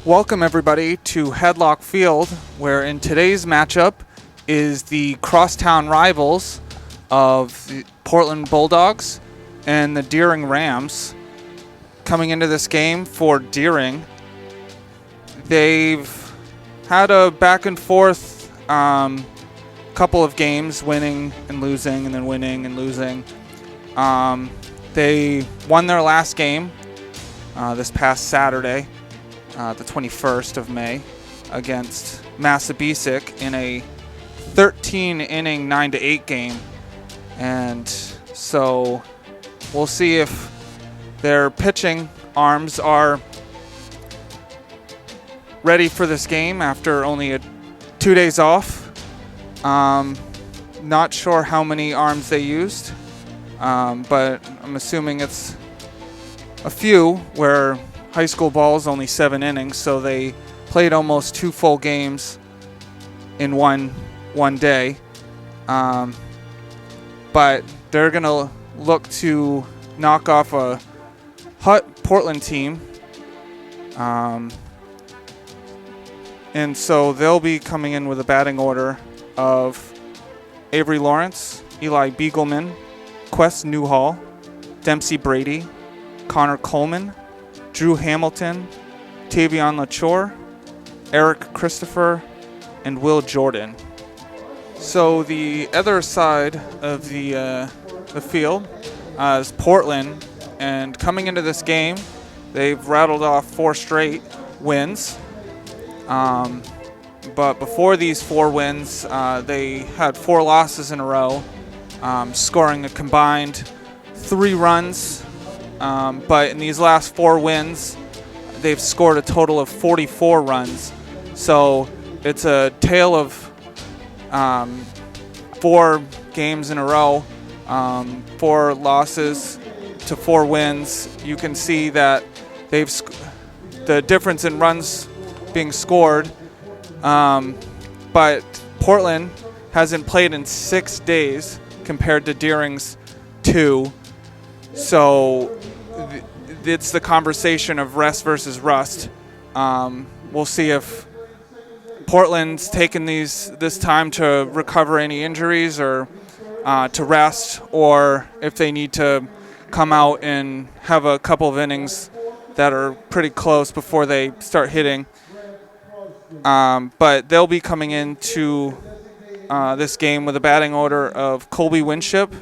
Welcome everybody to Headlock Field, where in today's matchup is the crosstown rivals of the Portland Bulldogs and the Deering Rams. Coming into this game for Deering, they've had a back and forth couple of games, winning and losing and then winning and losing. They won their last game this past Saturday, the 21st of May, against Massabesic in a 13-inning 9-8 game. And so we'll see if their pitching arms are ready for this game after only 2 days off. Not sure how many arms they used, but I'm assuming it's a few, where high school ball is only 7 innings, so they played almost 2 full games in one day. But they're going to look to knock off a hot Portland team. And so they'll be coming in with a batting order of Avery Lawrence, Eli Beagleman, Quest Newhall, Dempsey Brady, Connor Coleman, Drew Hamilton, Tavion LaChore, Eric Christopher, and Will Jordan. So the other side of the field is Portland, and coming into this game, they've rattled off 4 straight wins. But before these 4 wins, they had 4 losses in a row, scoring a combined 3 runs. But in these last 4 wins, they've scored a total of 44 runs. So it's a tale of 4 games in a row, 4 losses to 4 wins. You can see that the difference in runs being scored. But Portland hasn't played in 6 days compared to Deering's 2. So it's the conversation of rest versus rust. We'll see if Portland's taken this time to recover any injuries or to rest, or if they need to come out and have a couple of innings that are pretty close before they start hitting. But they'll be coming into this game with a batting order of Colby Winship,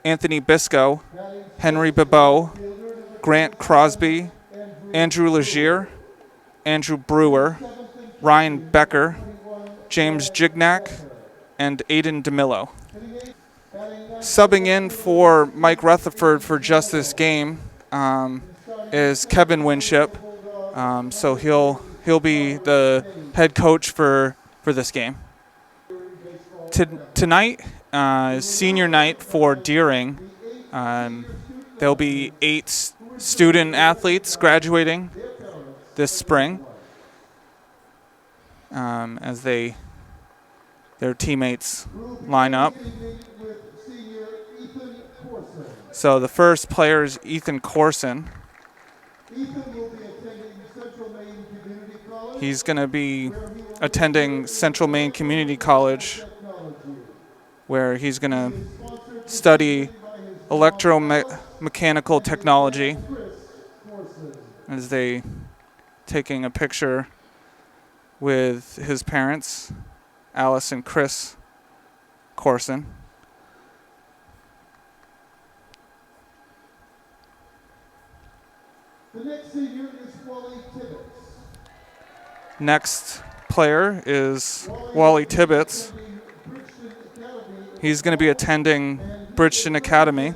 Anthony Bisco, Henry Bebeau, Grant Crosby, Andrew Legier, Andrew Brewer, Ryan Becker, James Jignack, and Aiden DeMillo. Subbing in for Mike Rutherford for just this game is Kevin Winship. So he'll be the head coach for this game. Tonight is senior night for Deering. There'll be 8 student athletes graduating this spring as their teammates line up. So the first player is Ethan Corson. He's going to be attending Central Maine Community College, where he's going to study electromechanical technology, as they taking a picture with his parents, Alice and Chris Corson. The next senior is Wally Tibbetts. Next player is Wally Tibbetts. He's going to be attending Bridgeton Academy,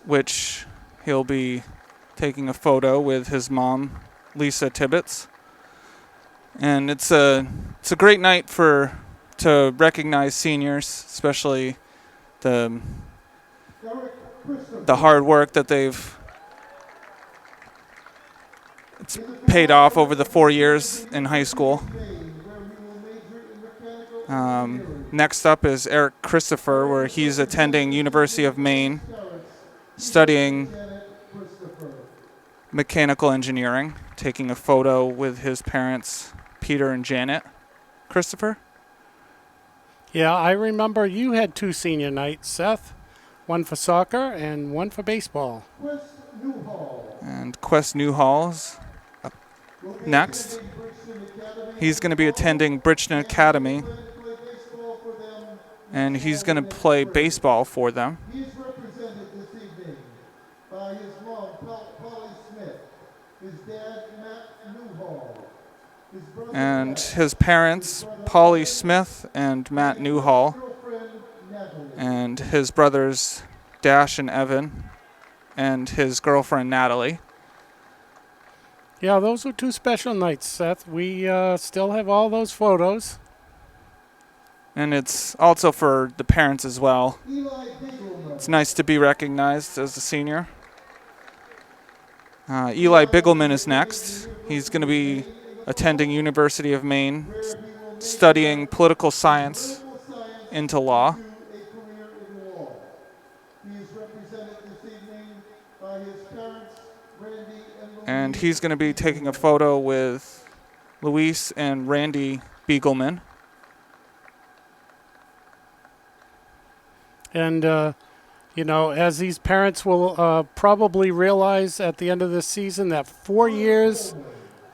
which he'll be taking a photo with his mom, Lisa Tibbetts. And it's a great night to recognize seniors, especially the hard work that it's paid off over the 4 years in high school. Next up is Eric Christopher, where he's attending University of Maine, studying mechanical engineering, taking a photo with his parents, Peter and Janet. Christopher? Yeah, I remember you had 2 senior nights, Seth. One for soccer and one for baseball. Chris Newhall And Quest Newhall's up will be next. attending Bridgeton Academy. He's going to be attending Bridgeton Academy, Play baseball for them. and he's going to play baseball for them. He is represented this evening by his mom, Polly Smith, his dad, Matt Newhall, his brother, And Matt, his parents, Polly Smith and Matt Newhall, girlfriend, Natalie. and his brothers, Dash and Evan, and his girlfriend, Natalie. Yeah, those were 2 special nights, Seth. We still have all those photos. And it's also for the parents as well. Eli Bigelman, It's nice to be recognized as a senior. Eli Bigelman is next. He's going to be attending University of Maine, studying political science into law. a career in law. He is represented this evening by his parents, Randy and Louise. And he's going to be taking a photo with Luis and Randy Biegelman. And, as these parents will probably realize at the end of this season, that 4 years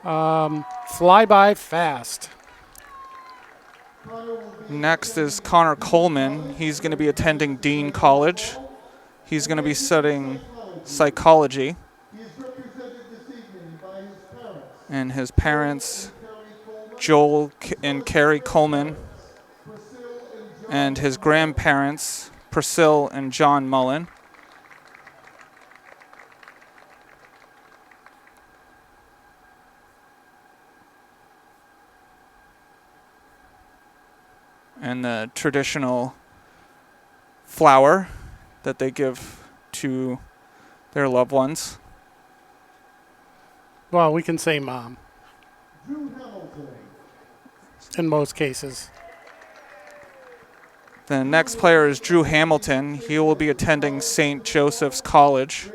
fly by fast. Next is Connor Coleman. He's going to be attending Dean College. He's going to be studying psychology. He is represented this evening by his parents, And his parents, Carrie Coleman, Joel and Carrie Coleman, Priscilla and John. and his grandparents, Priscilla and John Mullen. And the traditional flower that they give to their loved ones. Well, we can say mom Drew Hamilton, in most cases. The next player is Drew Hamilton. He will be attending St. Joseph's College,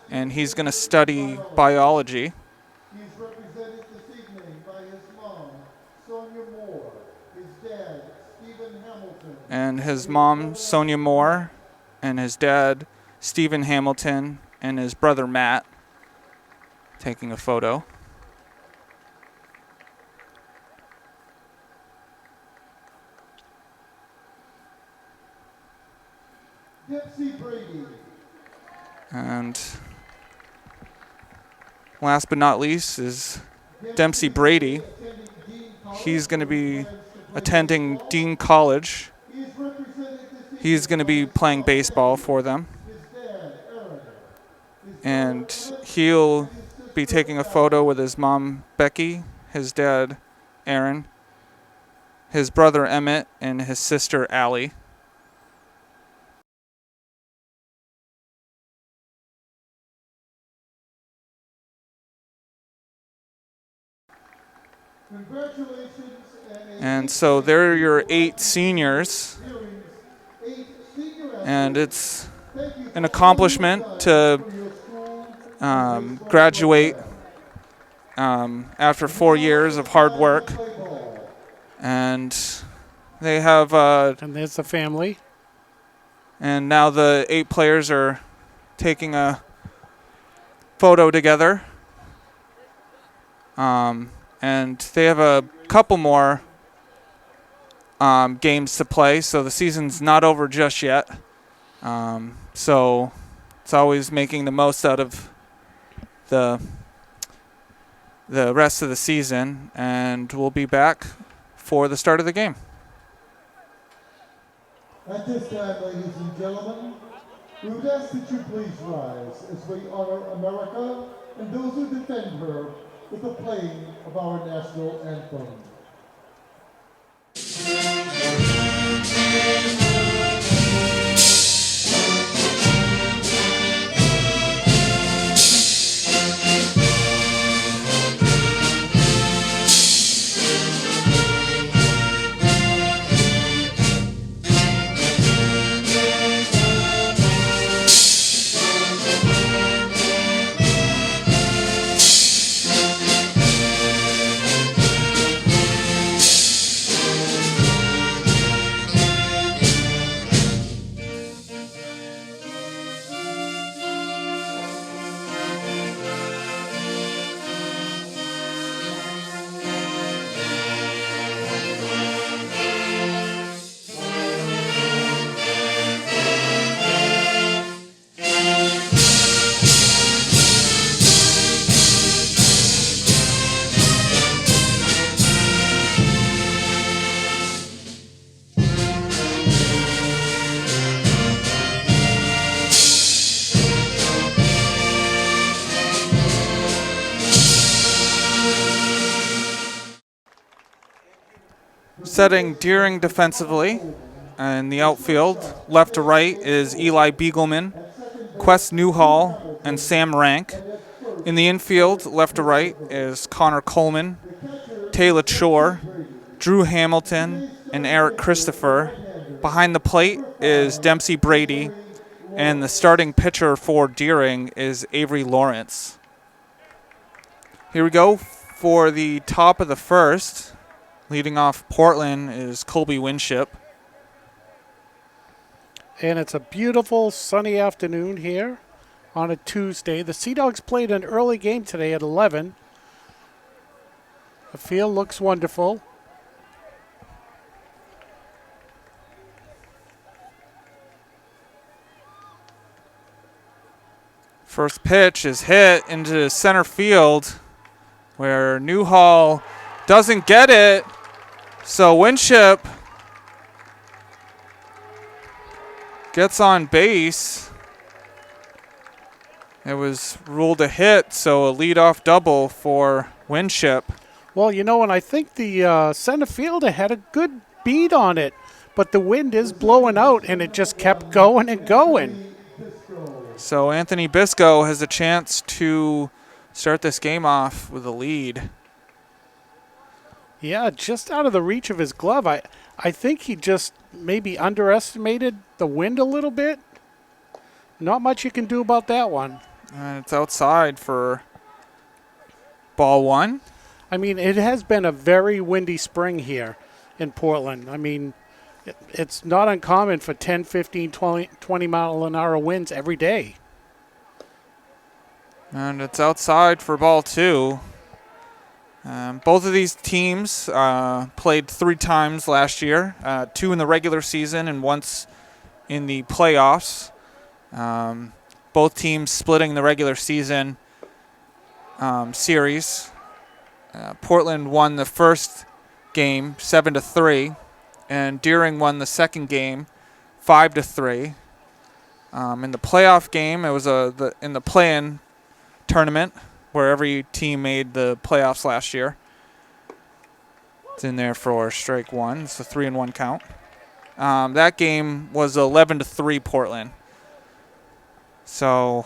and he's going to study biology. he is represented this evening by his mom, Sonia Moore, his dad, Stephen Hamilton, And his mom, Sonia Moore, and his dad, Stephen Hamilton, and his brother, Matt, taking a photo. Dempsey Brady, And last but not least is Dempsey Brady. attending Dean College. He's going to be attending Dean College. He is represented this evening He's going to be playing baseball for them. his dad, Aaron, his And he'll be taking a photo with his mom, Becky, his dad, Aaron, his brother, Emmett, and his sister, Allie. congratulations And so they're your 8 seniors. hearings, 8 senior athletes. And it's Thank you an accomplishment to for your school. graduate after 4 years of hard work. Play ball. And they have, And there's the family. and now the 8 players are taking a photo together. And they have a couple more games to play, so the season's not over just yet. So it's always making the most out of the rest of the season, and we'll be back for the start of the game. At this time, ladies and gentlemen, we would ask that you please rise as we honor America and those who defend her with the playing of our national anthem. Setting Deering defensively. In the outfield, left to right, is Eli Beagleman, Quest Newhall, and Sam Rank. In the infield, left to right, is Connor Coleman, Taylor Shore, Drew Hamilton, and Eric Christopher. Behind the plate is Dempsey Brady, and the starting pitcher for Deering is Avery Lawrence. Here we go for the top of the first. Leading off Portland is Colby Winship. And it's a beautiful sunny afternoon here on a Tuesday. The Sea Dogs played an early game today at 11. The field looks wonderful. First pitch is hit into center field where Newhall doesn't get it. So Winship gets on base. It was ruled a hit, so a leadoff double for Winship. Well, you know, and I think the center fielder had a good beat on it, but the wind is blowing out, and it just kept going and going. So Anthony Bisco has a chance to start this game off with a lead. Yeah, just out of the reach of his glove. I think he just maybe underestimated the wind a little bit. Not much you can do about that one. And it's outside for ball one. I mean, it has been a very windy spring here in Portland. I mean, it's not uncommon for 10, 15, 20 mile an hour winds every day. And it's outside for ball two. Both of these teams played 3 times last year, 2 in the regular season and once in the playoffs. Both teams splitting the regular season series. Portland won the first game 7-3, and Deering won the second game 5-3. In the playoff game, it was in the play-in tournament where every team made the playoffs last year. It's in there for strike one. It's a 3-1 count. That game was 11-3 Portland. So,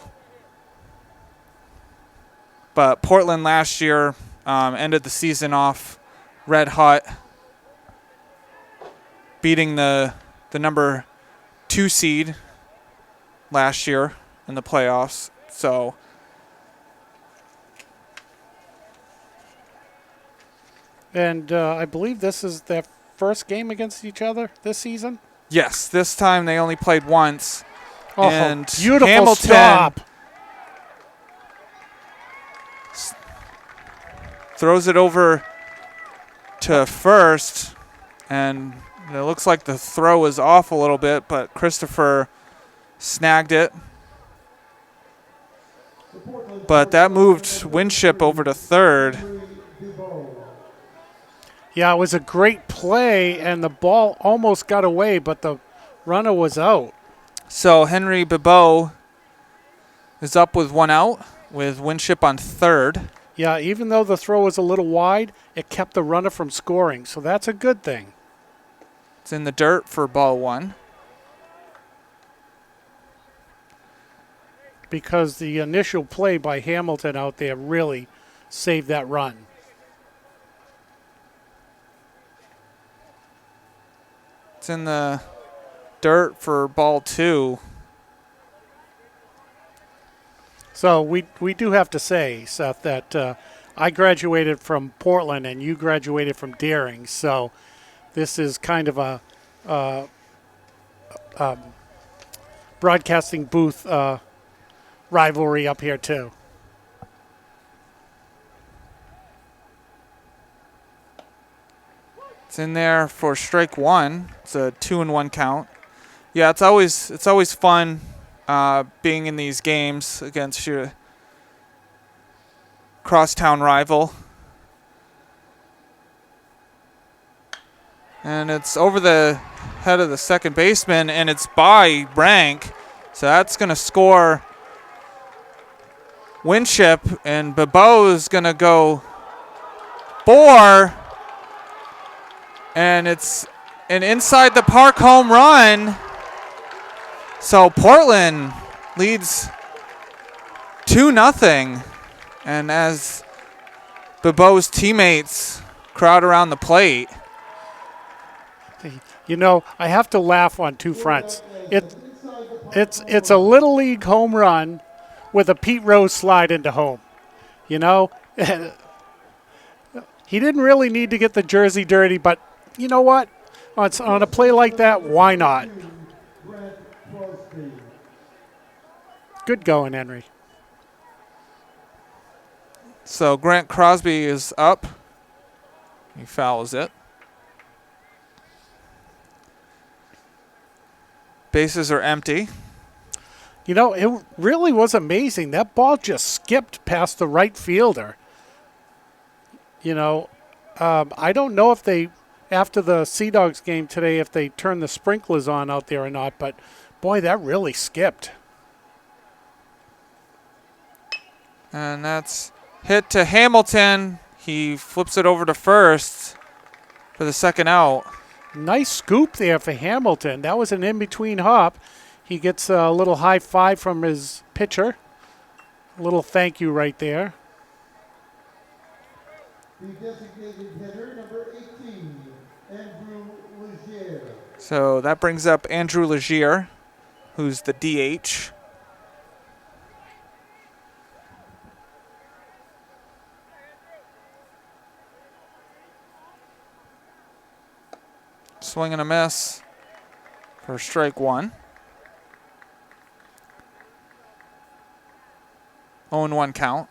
but Portland last year ended the season off red hot, beating the number 2 seed last year in the playoffs. So, and I believe this is their first game against each other this season. yes, this time they only played once. Oh, And beautiful Hamilton stop. throws it over to first, and it looks like the throw is off a little bit, but Christopher snagged it. But that moved Winship over to third. Yeah, it was a great play, and the ball almost got away, but the runner was out. So Henry Bebeau is up with 1 out, with Winship on third. Yeah, even though the throw was a little wide, it kept the runner from scoring, so that's a good thing. It's in the dirt for ball one. Because the initial play by Hamilton out there really saved that run. It's in the dirt for ball two. So we do have to say, Seth, that I graduated from Portland and you graduated from Deering. So this is kind of a broadcasting booth rivalry up here too. It's in there for strike one. It's a 2-1 count. Yeah, it's always fun being in these games against your crosstown rival. And it's over the head of the second baseman, and it's by Rank. So that's going to score Winship, and Bebeau is going to go bore. And it's an inside the park home run. So Portland leads 2-0. And as Bebeau's teammates crowd around the plate. You know, I have to laugh on two fronts. It's a little league home run with a Pete Rose slide into home. You know, he didn't really need to get the jersey dirty, but you know what? On a play like that, why not? Good going, Henry. So Grant Crosby is up. He fouls it. Bases are empty. You know, it really was amazing. That ball just skipped past the right fielder. You know, I don't know if they, after the Sea Dogs game today, if they turned the sprinklers on out there or not, but boy, that really skipped. And that's hit to Hamilton. He flips it over to first for the second out. Nice scoop there for Hamilton. That was an in-between hop. He gets a little high five from his pitcher. A little thank you right there. The designated hitter, number 18, Andrew Legier. So that brings up Andrew Legier, who's the DH. Swing and a miss for strike one. 0-1 count.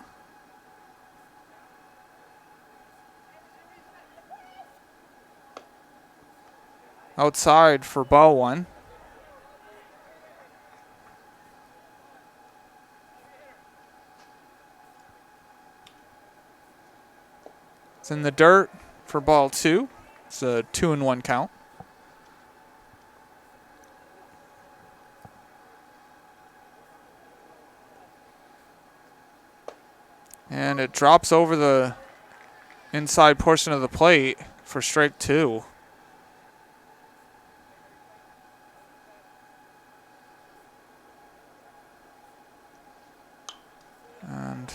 Outside for ball one. It's in the dirt for ball two. It's a 2-1 count. And it drops over the inside portion of the plate for strike two. And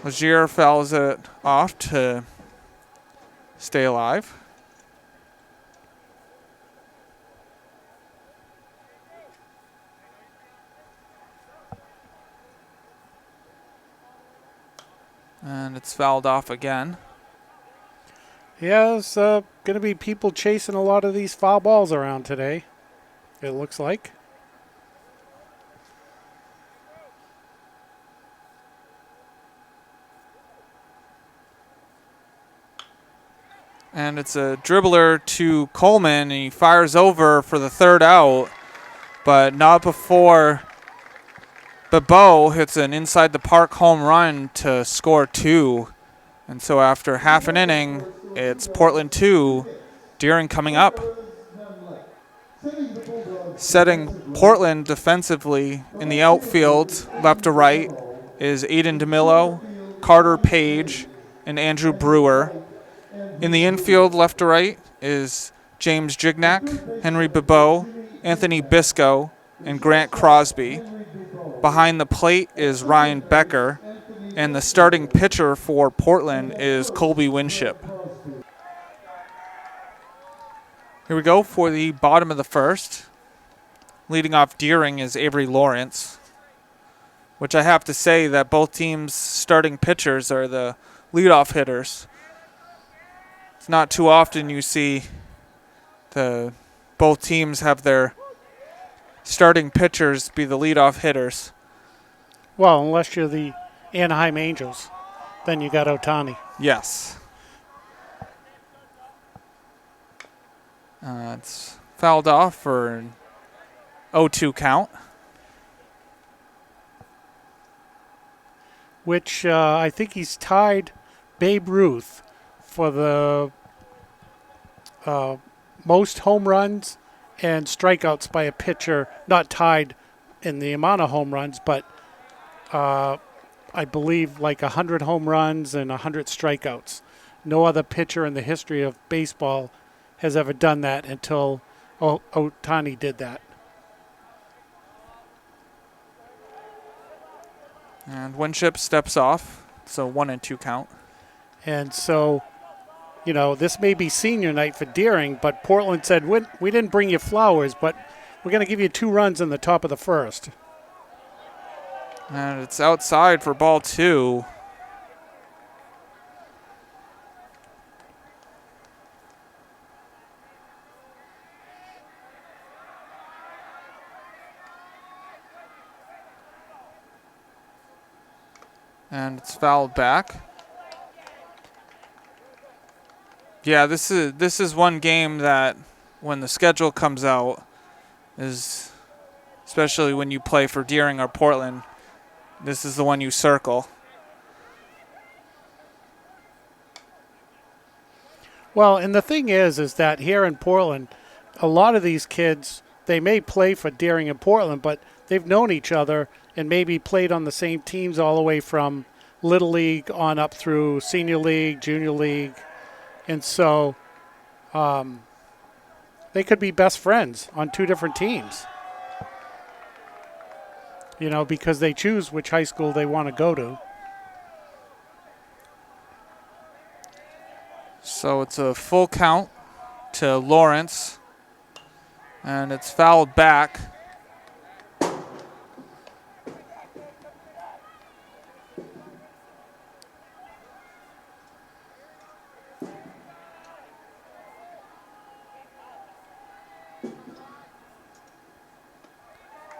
Legier fouls it off to stay alive. And it's fouled off again. Yeah, there's going to be people chasing a lot of these foul balls around today, it looks like. And it's a dribbler to Coleman, and he fires over for the third out, but not before Bebeau hits an inside the park home run to score two. And so after half an inning, it's Portland 2, Deering coming up. Setting Portland defensively in the outfield, left to right, is Aiden DeMillo, Carter Page, and Andrew Brewer. In the infield, left to right, is James Gignac, Henry Bebeau, Anthony Bisco, and Grant Crosby. Behind the plate is Ryan Becker, and the starting pitcher for Portland is Colby Winship. Here we go for the bottom of the first. Leading off Deering is Avery Lawrence, which I have to say that both teams' starting pitchers are the leadoff hitters. It's not too often you see both teams have their starting pitchers be the leadoff hitters. Well, unless you're the Anaheim Angels, then you got Ohtani. Yes. It's fouled off for an 0-2 count. Which I think he's tied Babe Ruth for the most home runs and strikeouts by a pitcher, not tied in the amount of home runs, but I believe like 100 home runs and 100 strikeouts. no other pitcher in the history of baseball has ever done that until Ohtani did that. And Winship steps off, so 1-2 count. And so, this may be senior night for Deering, but Portland said, we didn't bring you flowers, but we're going to give you 2 runs in the top of the first. And it's outside for ball 2. And it's fouled back. Yeah, this is one game that when the schedule comes out, is especially when you play for Deering or Portland, this is the one you circle. Well, and the thing is that here in Portland, a lot of these kids, they may play for Deering and Portland, but they've known each other and maybe played on the same teams all the way from Little League on up through Senior League, Junior League. And so they could be best friends on 2 different teams, because they choose which high school they want to go to. So it's a full count to Lawrence, and it's fouled back.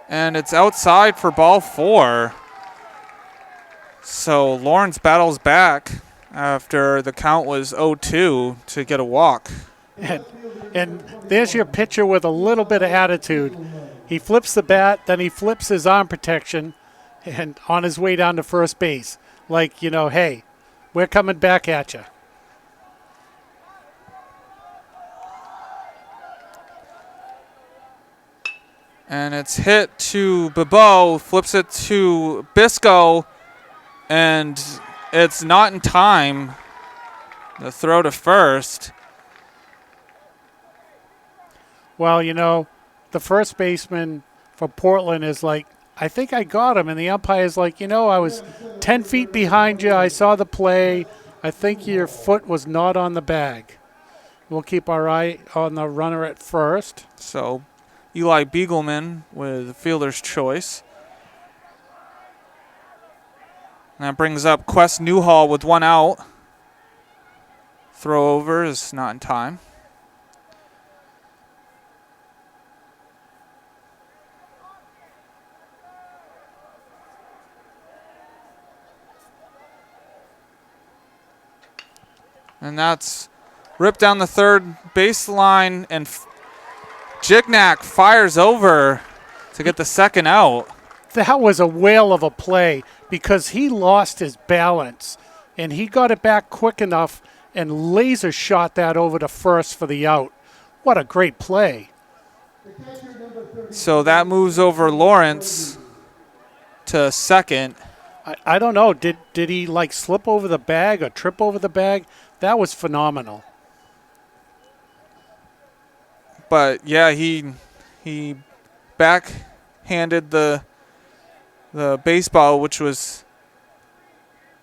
And it's outside for ball 4. So Lawrence battles back after the count was 0-2 to get a walk. And there's your pitcher with a little bit of attitude. He flips the bat, then he flips his arm protection, and on his way down to first base. Like, hey, we're coming back at you. And it's hit to Bebeau, flips it to Bisco, and it's not in time. The throw to first. Well, the first baseman for Portland is like, I think I got him. And the umpire's like, I was 10 feet behind you. I saw the play. I think your foot was not on the bag. We'll keep our eye on the runner at first. So Eli Beagleman with fielder's choice. And that brings up Quest Newhall with 1 out. Throw over is not in time. And that's ripped down the third baseline, and Jignac fires over to get the second out. That was a whale of a play because he lost his balance, and he got it back quick enough and laser shot that over to first for the out. What a great play. So that moves over Lawrence to second. I don't know. Did he slip over the bag or trip over the bag? That was phenomenal. But yeah, he backhanded the baseball, which was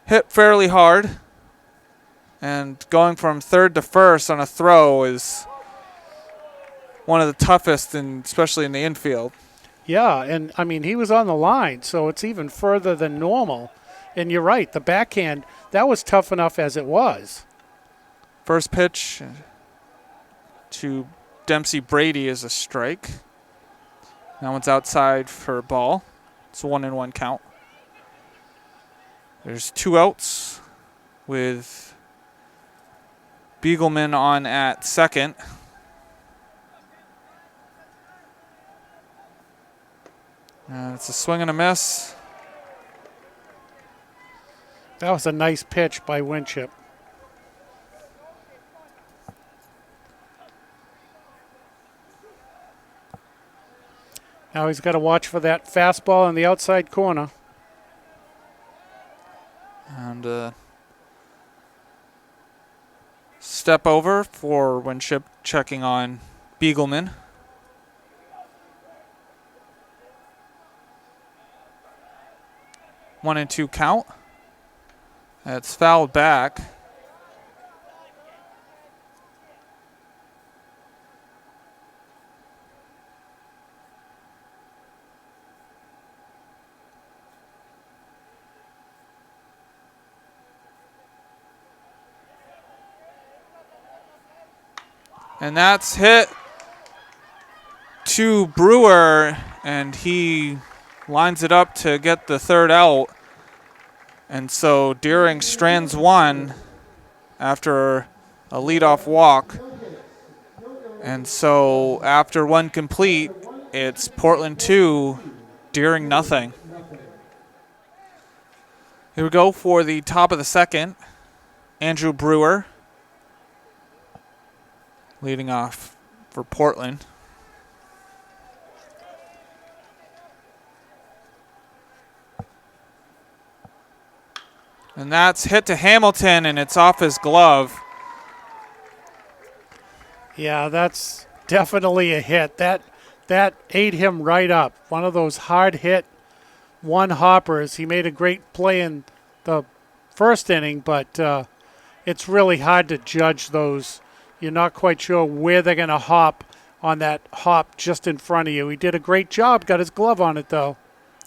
hit fairly hard. And going from third to first on a throw is one of the toughest, especially in the infield. Yeah, and he was on the line, so it's even further than normal. And you're right, the backhand, that was tough enough as it was. First pitch to Dempsey Brady is a strike. That one's outside for a ball. It's a 1-1 count. There's 2 outs with Beagleman on at second. And it's a swing and a miss. That was a nice pitch by Winship. Now he's got to watch for that fastball in the outside corner. And step over for Winship, checking on Beagleman. One and two count. That's fouled back. And that's hit to Brewer, and he lines it up to get the third out. And so Deering strands one after a leadoff walk. And so after one complete, it's Portland 2, Deering nothing. Here we go for the top of the second. Andrew Brewer leading off for Portland. And that's hit to Hamilton, and it's off his glove. Yeah, that's definitely a hit. That ate him right up. One of those hard hit one hoppers. He made a great play in the first inning, but it's really hard to judge those. You're not quite sure where they're going to hop on that hop just in front of you. He did a great job, got his glove on it, though.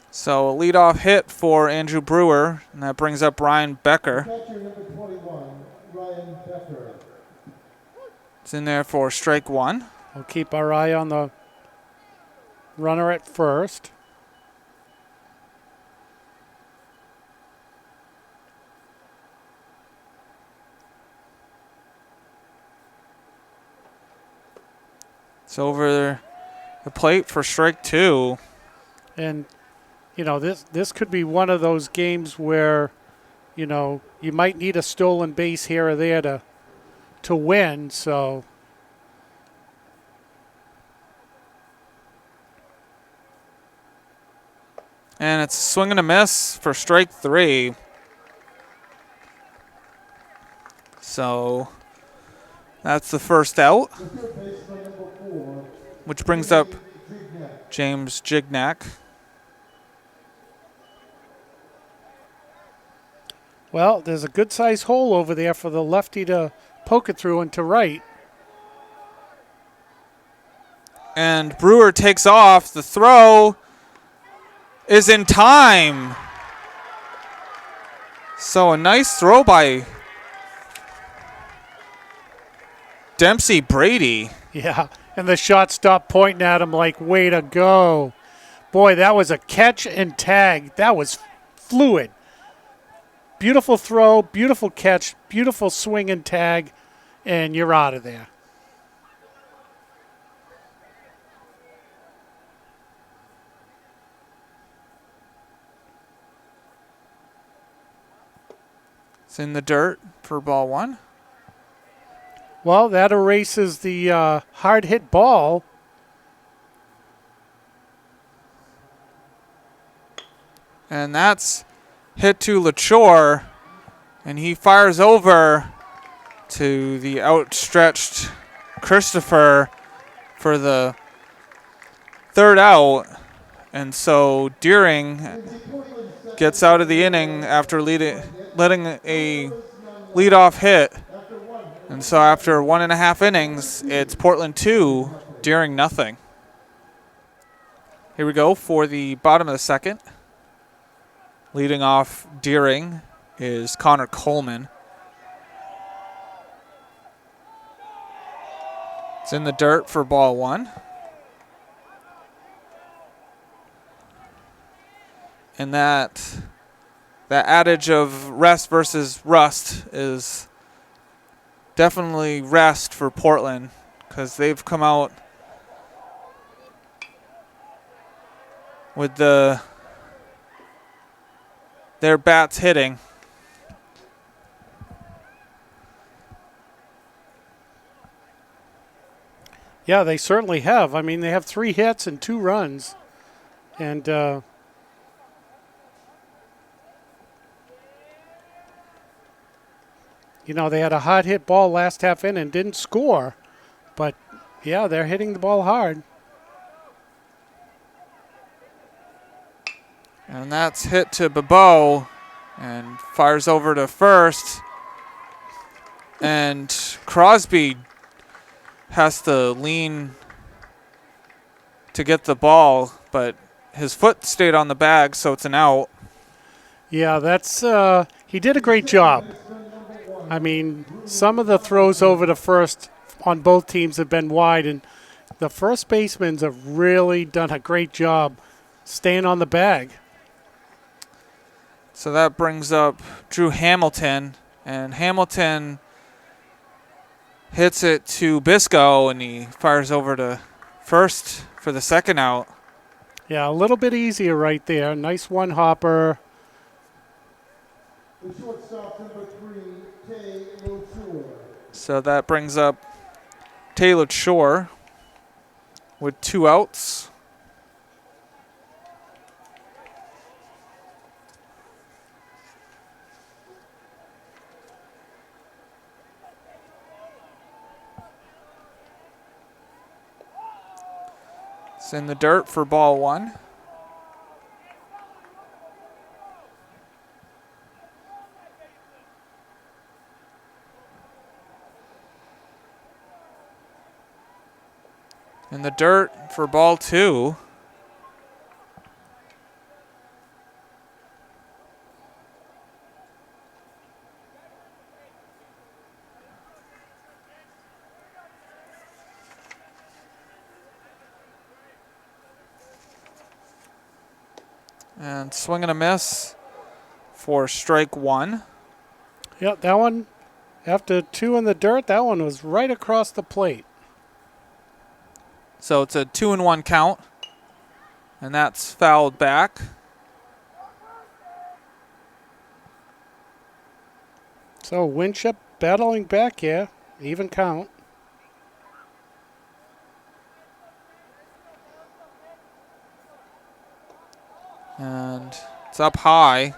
So a leadoff hit for Andrew Brewer, and that brings up Ryan Becker. Catcher number 21, Ryan Becker. It's in there for strike one. We'll keep our eye on the runner at first. It's over the plate for strike two. And, you know, this could be one of those games where, you know, you might need a stolen base here or there to win, so. And it's a swing and a miss for strike three. So that's the first out, which brings up James Gignac. Well, there's a good-sized hole over there for the lefty to poke it through and to right. And Brewer takes off. The throw is in time. So a nice throw by Dempsey Brady. Yeah, and the shortstop pointing at him like, way to go. Boy, that was a catch and tag. That was fluid. Beautiful throw, beautiful catch, beautiful swing and tag, and you're out of there. It's in the dirt for ball one. Well, that erases the hard hit ball. And that's hit to LaChore, and he fires over to the outstretched Christopher for the third out. And so Deering gets out of the inning after letting a leadoff hit. And so after 1.5 innings, it's Portland 2, Deering nothing. Here we go for the bottom of the second. Leading off Deering is Connor Coleman. It's in the dirt for ball one. And that adage of rest versus rust is definitely rest for Portland, because they've come out with their bats hitting. Yeah, they certainly have. I mean, they have 3 hits and 2 runs. And They had a hard hit ball last half inning and didn't score. But, yeah, they're hitting the ball hard. And that's hit to Bebeau and fires over to first. And Crosby has to lean to get the ball, but his foot stayed on the bag, so it's an out. Yeah, that's he did a great job. I mean, some of the throws over to first on both teams have been wide, and the first basemen have really done a great job staying on the bag. So that brings up Drew Hamilton, and Hamilton hits it to Bisco, and he fires over to first for the second out. Yeah, a little bit easier right there. Nice one hopper. The shortstop number 3, Taylor Shore. So that brings up Taylor Shore with 2 outs. It's in the dirt for ball 1. In the dirt for ball 2. And swing and a miss for strike 1. Yeah, that one, after 2 in the dirt, that one was right across the plate. So it's a 2-1 count. And that's fouled back. So Winship battling back here, even count. And it's up high.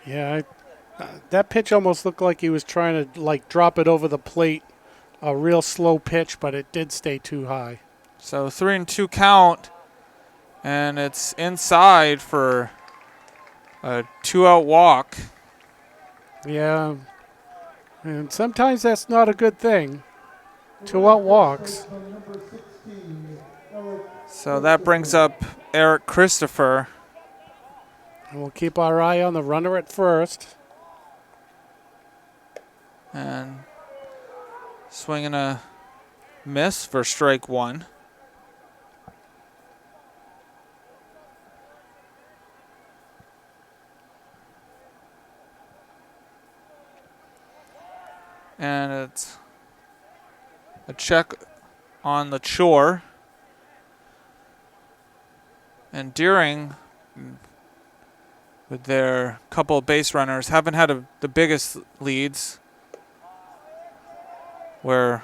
Yeah, that pitch almost looked like he was trying to drop it over the plate. A real slow pitch, but it did stay too high. So 3-2 count. And it's inside for a 2-out walk. Yeah, and sometimes that's not a good thing. 2-out walks. So that brings up Eric Christopher. And we'll keep our eye on the runner at first. And swinging a miss for strike 1. And it's a check on the chore. And Deering, with their couple of base runners, haven't had the biggest leads, where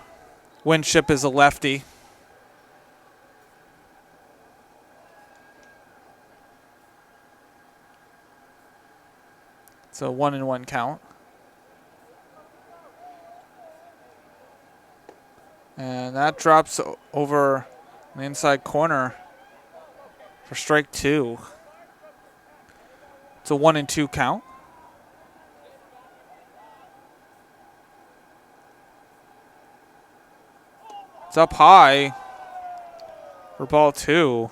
Winship is a lefty. It's a 1-1 count. And that drops over the inside corner for strike 2. It's a 1-2 count. It's up high for ball 2.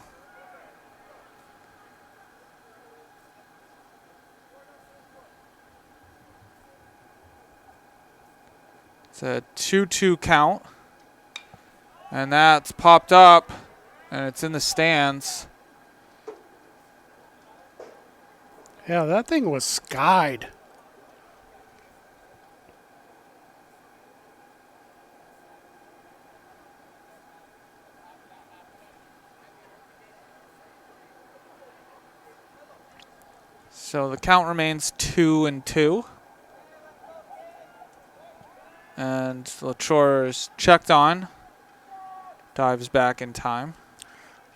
It's a 2-2 count. And that's popped up, and it's in the stands. Yeah, that thing was skied. So the count remains 2-2. And LaTrour is checked on. Dives back in time.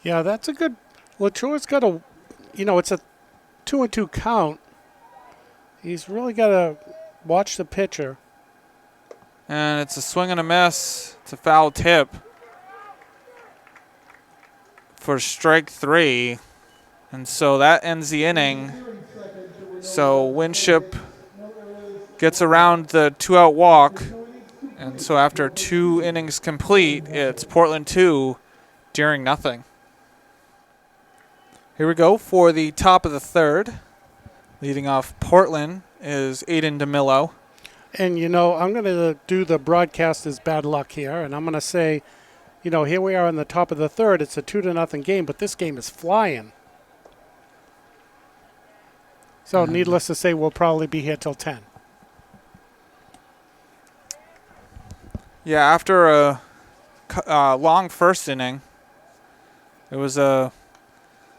Yeah, that's a good. LaTrour's got it's a 2-2 count. He's really got to watch the pitcher. And it's a swing and a miss. It's a foul tip for strike 3. And so that ends the inning. So Winship gets around the 2-out walk. And so after 2 innings complete, it's Portland 2, Deering nothing. Here we go for the top of the 3rd. Leading off Portland is Aiden DeMillo. And, you know, I'm going to do the broadcaster's bad luck here, and I'm going to say, you know, here we are in the top of the 3rd. It's a 2-0 game, but this game is flying. So needless to say, we'll probably be here till 10. Yeah, after a long first inning, it was a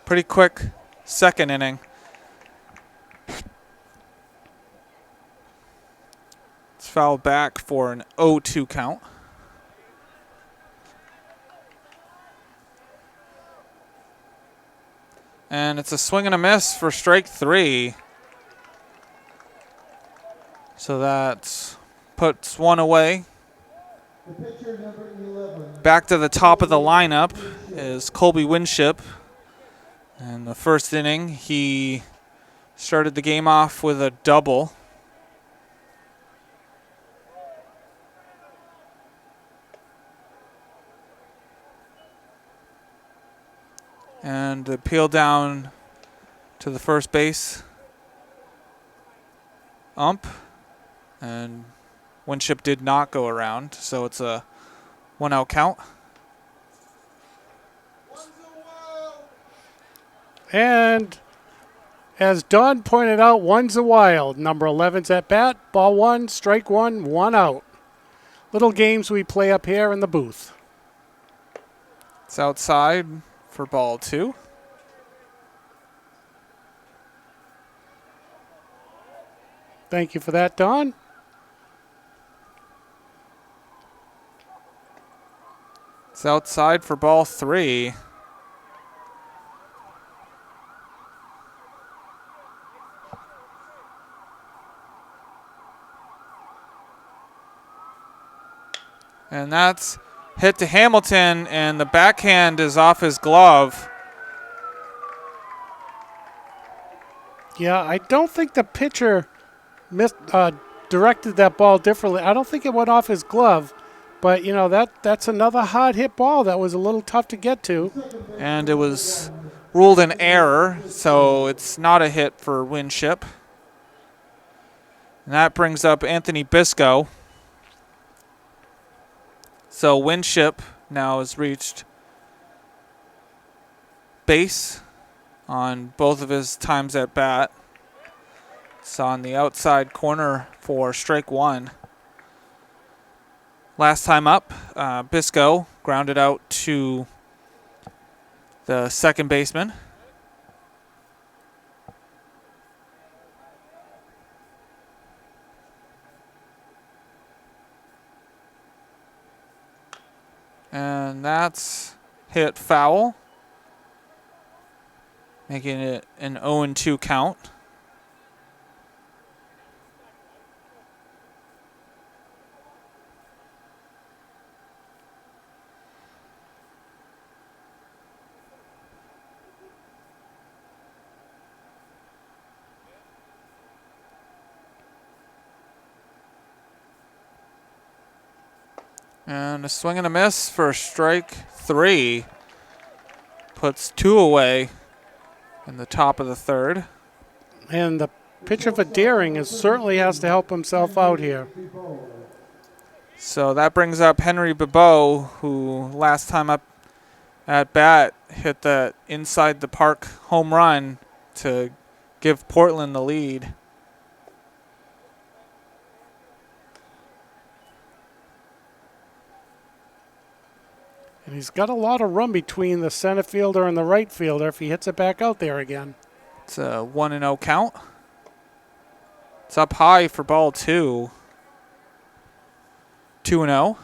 pretty quick second inning. It's fouled back for an 0-2 count. And it's a swing and a miss for strike 3. So that puts 1 away. Back to the top of the lineup is Colby Winship. In the first inning, he started the game off with a double. And a peel down to the first base ump. And Winship did not go around, so it's a 1-out count. And as Don pointed out, one's a wild. Number 11's at bat, ball 1, strike 1, 1 out. Little games we play up here in the booth. It's outside for ball 2. Thank you for that, Don. It's outside for ball 3. And that's hit to Hamilton, and the backhand is off his glove. Yeah, I don't think the pitcher directed that ball differently. I don't think it went off his glove, but, you know, that's another hard hit ball that was a little tough to get to. And it was ruled an error, so it's not a hit for Winship. And that brings up Anthony Bisco. So Winship now has reached base on both of his times at bat. It's on the outside corner for strike 1. Last time up, Bisco grounded out to the second baseman. And that's hit foul, making it an 0-2 count. And a swing and a miss for strike 3. Puts 2 away in the top of the 3rd. And the pitcher for Deering certainly has to help himself out here. So that brings up Henry Bebeau, who last time up at bat hit that inside the park home run to give Portland the lead. And he's got a lot of room between the center fielder and the right fielder if he hits it back out there again. It's a 1-0 count. It's up high for ball 2. 2-0.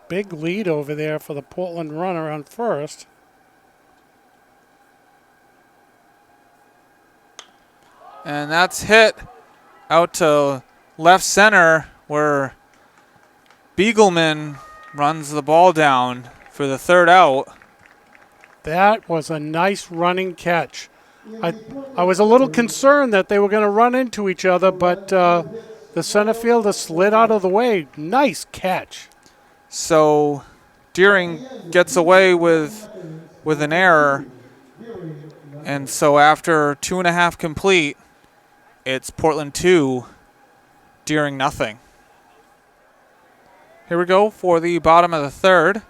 Big lead over there for the Portland runner on first. And that's hit out to left center where Beagleman runs the ball down for the third out. That was a nice running catch. I was a little concerned that they were going to run into each other, but the center fielder slid out of the way. Nice catch. So Deering gets away with an error. And so after 2.5 complete, it's Portland 2, Deering nothing. Here we go for the bottom of the third.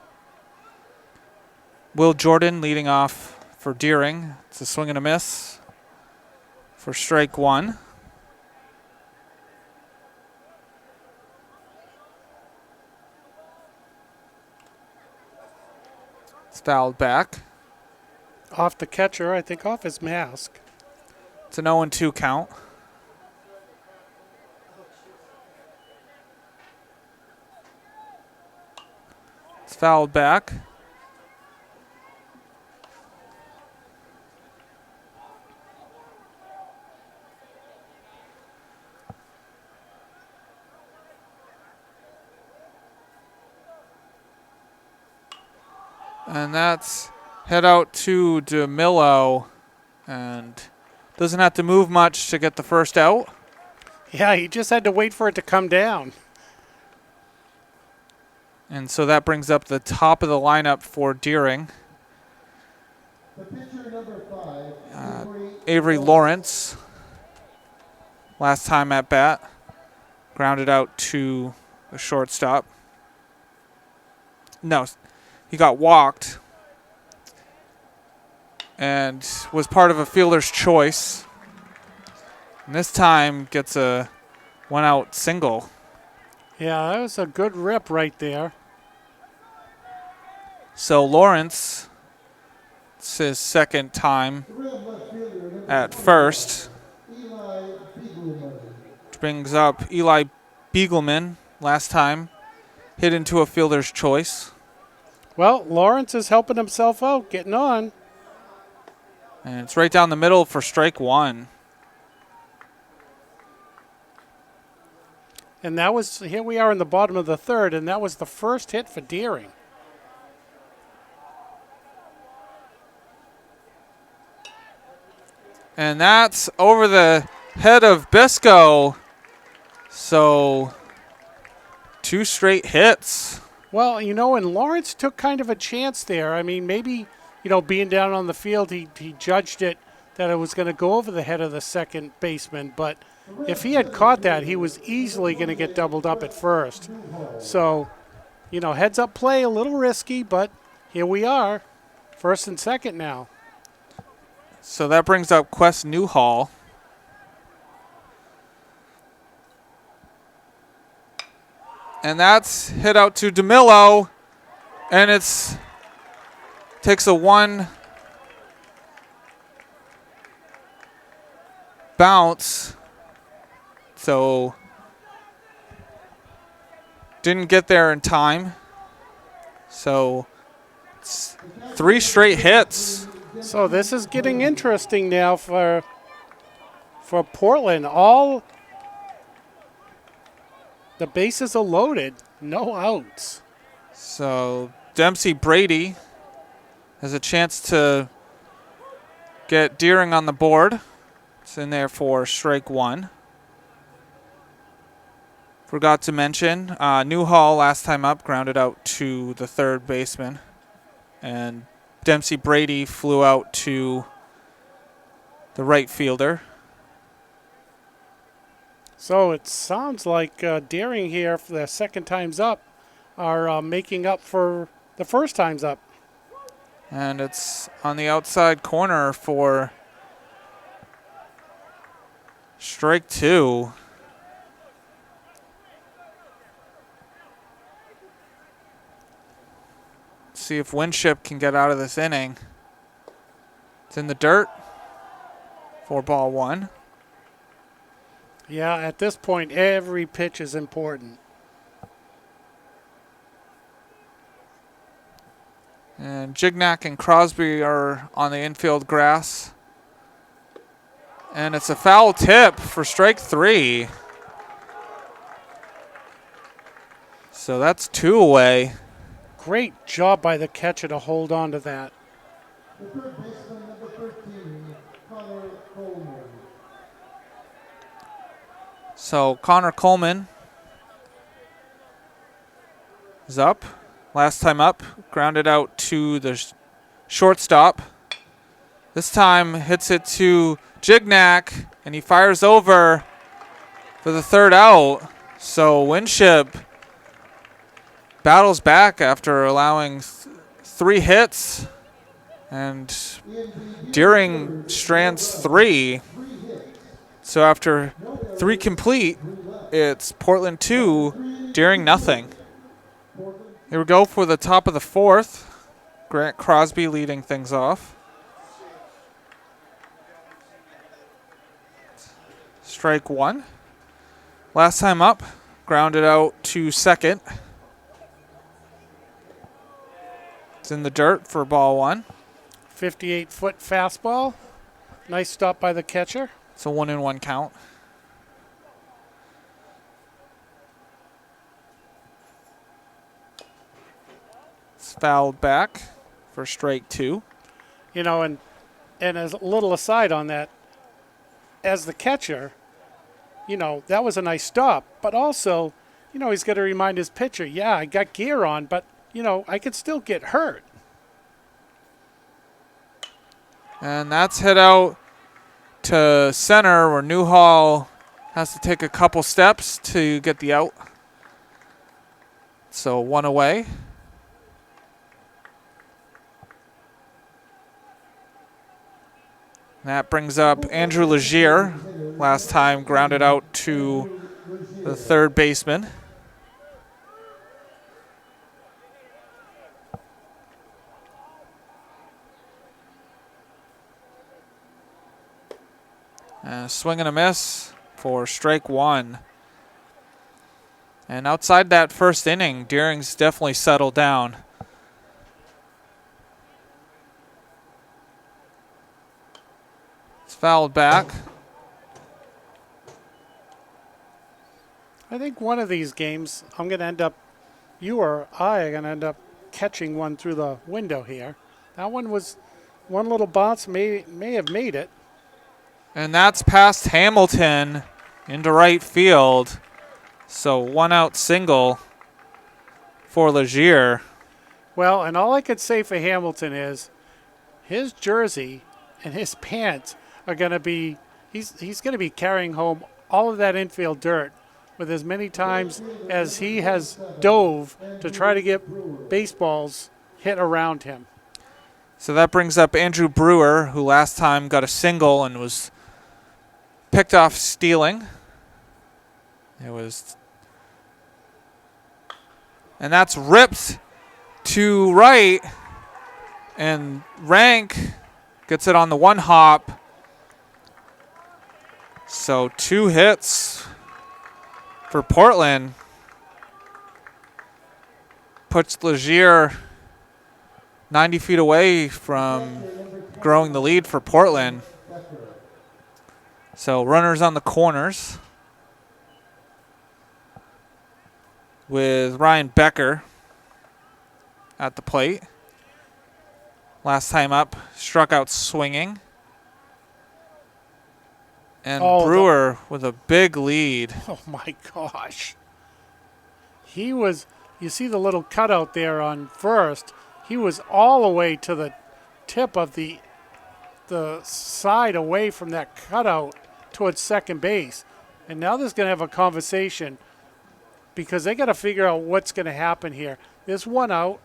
Will Jordan leading off for Deering. It's a swing and a miss for strike one. It's fouled back. Off the catcher, I think off his mask. It's an 0-2 count. It's fouled back. And that's head out to DeMillo, and doesn't have to move much to get the first out. Yeah, he just had to wait for it to come down. And so that brings up the top of the lineup for Deering. The pitcher number 5, Avery Lawrence, last time at bat, grounded out to the shortstop. No, he got walked and was part of a fielder's choice. And this time gets a 1-out single. Yeah, that was a good rip right there. So Lawrence, it's his second time at first. Which brings up Eli Beagleman, last time hit into a fielder's choice. Well, Lawrence is helping himself out, getting on. And it's right down the middle for strike one. And that was, here we are in the bottom of the third, and that was the first hit for Deering. And that's over the head of Bisco. So 2 straight hits. Well, you know, and Lawrence took kind of a chance there. I mean, maybe, you know, being down on the field, he judged it that it was going to go over the head of the second baseman. But if he had caught that, he was easily going to get doubled up at first. So, you know, heads up play, a little risky, but here we are, first and second now. So that brings up Quest Newhall. And that's hit out to DeMillo. And it's takes a 1 bounce. So didn't get there in time. So it's 3 straight hits. So this is getting interesting now for Portland. All the bases are loaded, no outs. So Dempsey Brady has a chance to get Deering on the board. It's in there for strike one. Forgot to mention, Newhall last time up grounded out to the third baseman. And Dempsey Brady flew out to the right fielder. So it sounds like Deering here for the second times up are making up for the first times up. And it's on the outside corner for strike two. See if Winship can get out of this inning. It's in the dirt. 4-1. Yeah, at this point, every pitch is important. And Gignac and Crosby are on the infield grass. And it's a foul tip for strike 3. So that's 2 away. Great job by the catcher to hold on to that. The third baseman, number 13, Connor Coleman. So Connor Coleman is up. Last time up, grounded out to the shortstop. This time hits it to Gignac, and he fires over for the third out. So Winship battles back after allowing 3 hits. And Deering strands 3. So after 3 complete, it's Portland 2, Deering nothing. Here we go for the top of the 4th. Grant Crosby leading things off. Strike 1. Last time up, grounded out to second. It's in the dirt for ball 1. 58-foot fastball. Nice stop by the catcher. It's a 1-1 count. It's fouled back for strike 2. You know, and as a little aside on that, as the catcher, you know, that was a nice stop. But also, you know, he's got to remind his pitcher, yeah, I got gear on, but, you know, I could still get hurt. And that's hit out to center where Newhall has to take a couple steps to get the out. So 1 away. That brings up Andrew Legier. Last time grounded out to the third baseman. And a swing and a miss for strike 1. And outside that first inning, Deering's definitely settled down. It's fouled back. I think one of these games, I'm going to end up, you or I are going to end up catching one through the window here. That one was, one little bounce may have made it. And that's past Hamilton into right field. So 1 out single for Legier. Well, and all I could say for Hamilton is his jersey and his pants are going to be, he's going to be carrying home all of that infield dirt with as many times as he has dove to try to get baseballs hit around him. So that brings up Andrew Brewer, who last time got a single and was picked off stealing. And that's ripped to right, and Rank gets it on the 1 hop. So 2 hits for Portland. Puts Legier 90 feet away from growing the lead for Portland. So runners on the corners with Ryan Becker at the plate. Last time up, struck out swinging. And Brewer with a big lead. Oh, my gosh. He was, you see the little cutout there on first. He was all the way to the tip of the side away from that cutout towards second base. And now there's going to have a conversation because they got to figure out what's going to happen here. There's 1 out,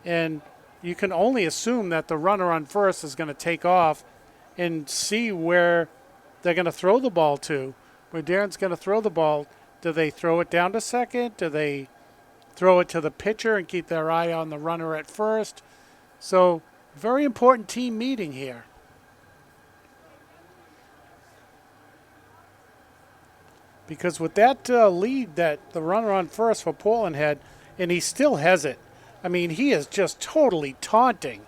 and you can only assume that the runner on first is going to take off and see where they're going to throw the ball to. Where Darren's going to throw the ball, do they throw it down to second? Do they throw it to the pitcher and keep their eye on the runner at first? So, very important team meeting here. Because with that lead that the runner on first for Portland had, and he still has it, I mean, he is just totally taunting.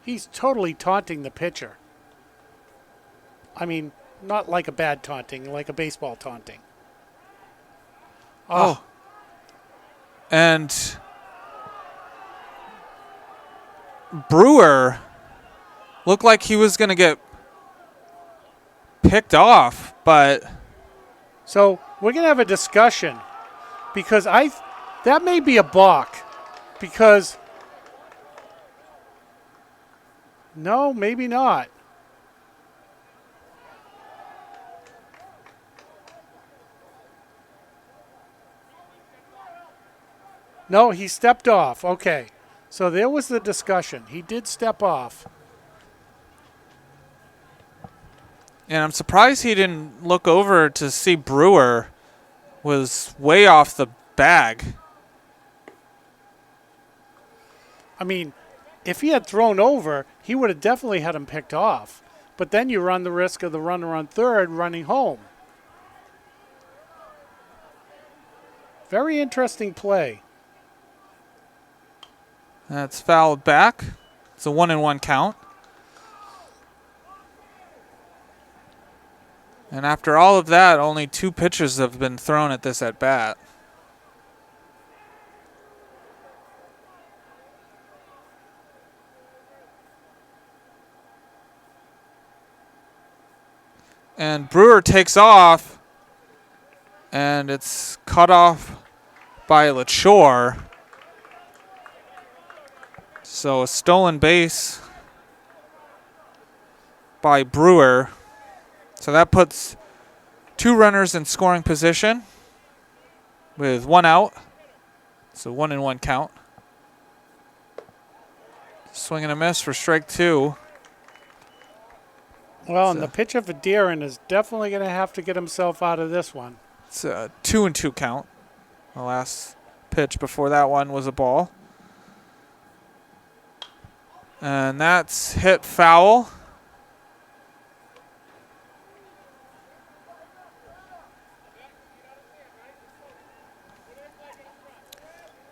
He's totally taunting the pitcher. I mean, not like a bad taunting, like a baseball taunting. Oh. And Brewer looked like he was going to get picked off, but So we're going to have a discussion because that may be a balk because no, maybe not. No, he stepped off. Okay. So there was the discussion. He did step off. and I'm surprised he didn't look over to see Brewer was way off the bag. I mean, if he had thrown over, he would have definitely had him picked off. But then you run the risk of the runner on third running home. Very interesting play. That's fouled back. It's a 1-1 count. And after all of that, only 2 pitches have been thrown at this at bat. And Brewer takes off, and it's cut off by LaChore. So a stolen base by Brewer. So that puts 2 runners in scoring position with 1 out. So 1-1 count. Swing and a miss for strike 2. Well, and the pitcher for Deeren is definitely going to have to get himself out of this one. It's a 2-2 count. The last pitch before that one was a ball. And that's hit foul.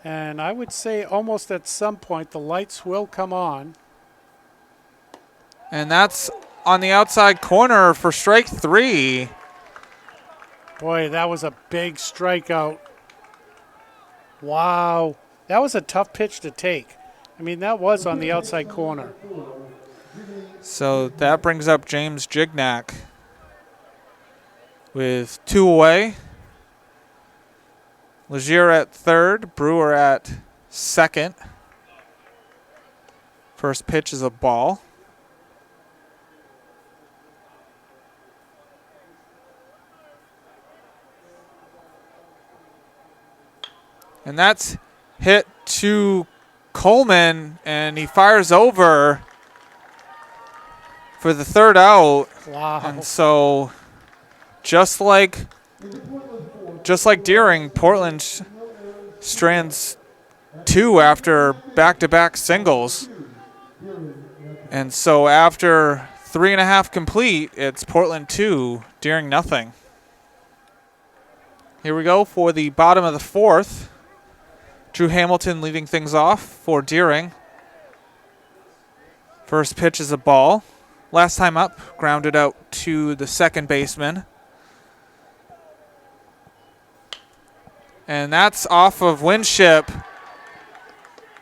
And I would say almost at some point the lights will come on. And that's on the outside corner for strike 3. Boy, that was a big strikeout. Wow. That was a tough pitch to take. I mean, that was on the outside corner. So that brings up James Gignac with 2 away. Legier at third, Brewer at second. First pitch is a ball. And that's hit to Coleman, and he fires over for the 3rd out. Wow. And so just like Deering, Portland strands 2 after back-to-back singles. And so after 3.5 complete, it's Portland 2, Deering nothing. Here we go for the bottom of the 4th. Drew Hamilton leading things off for Deering. First pitch is a ball. Last time up, grounded out to the second baseman. And that's off of Winship.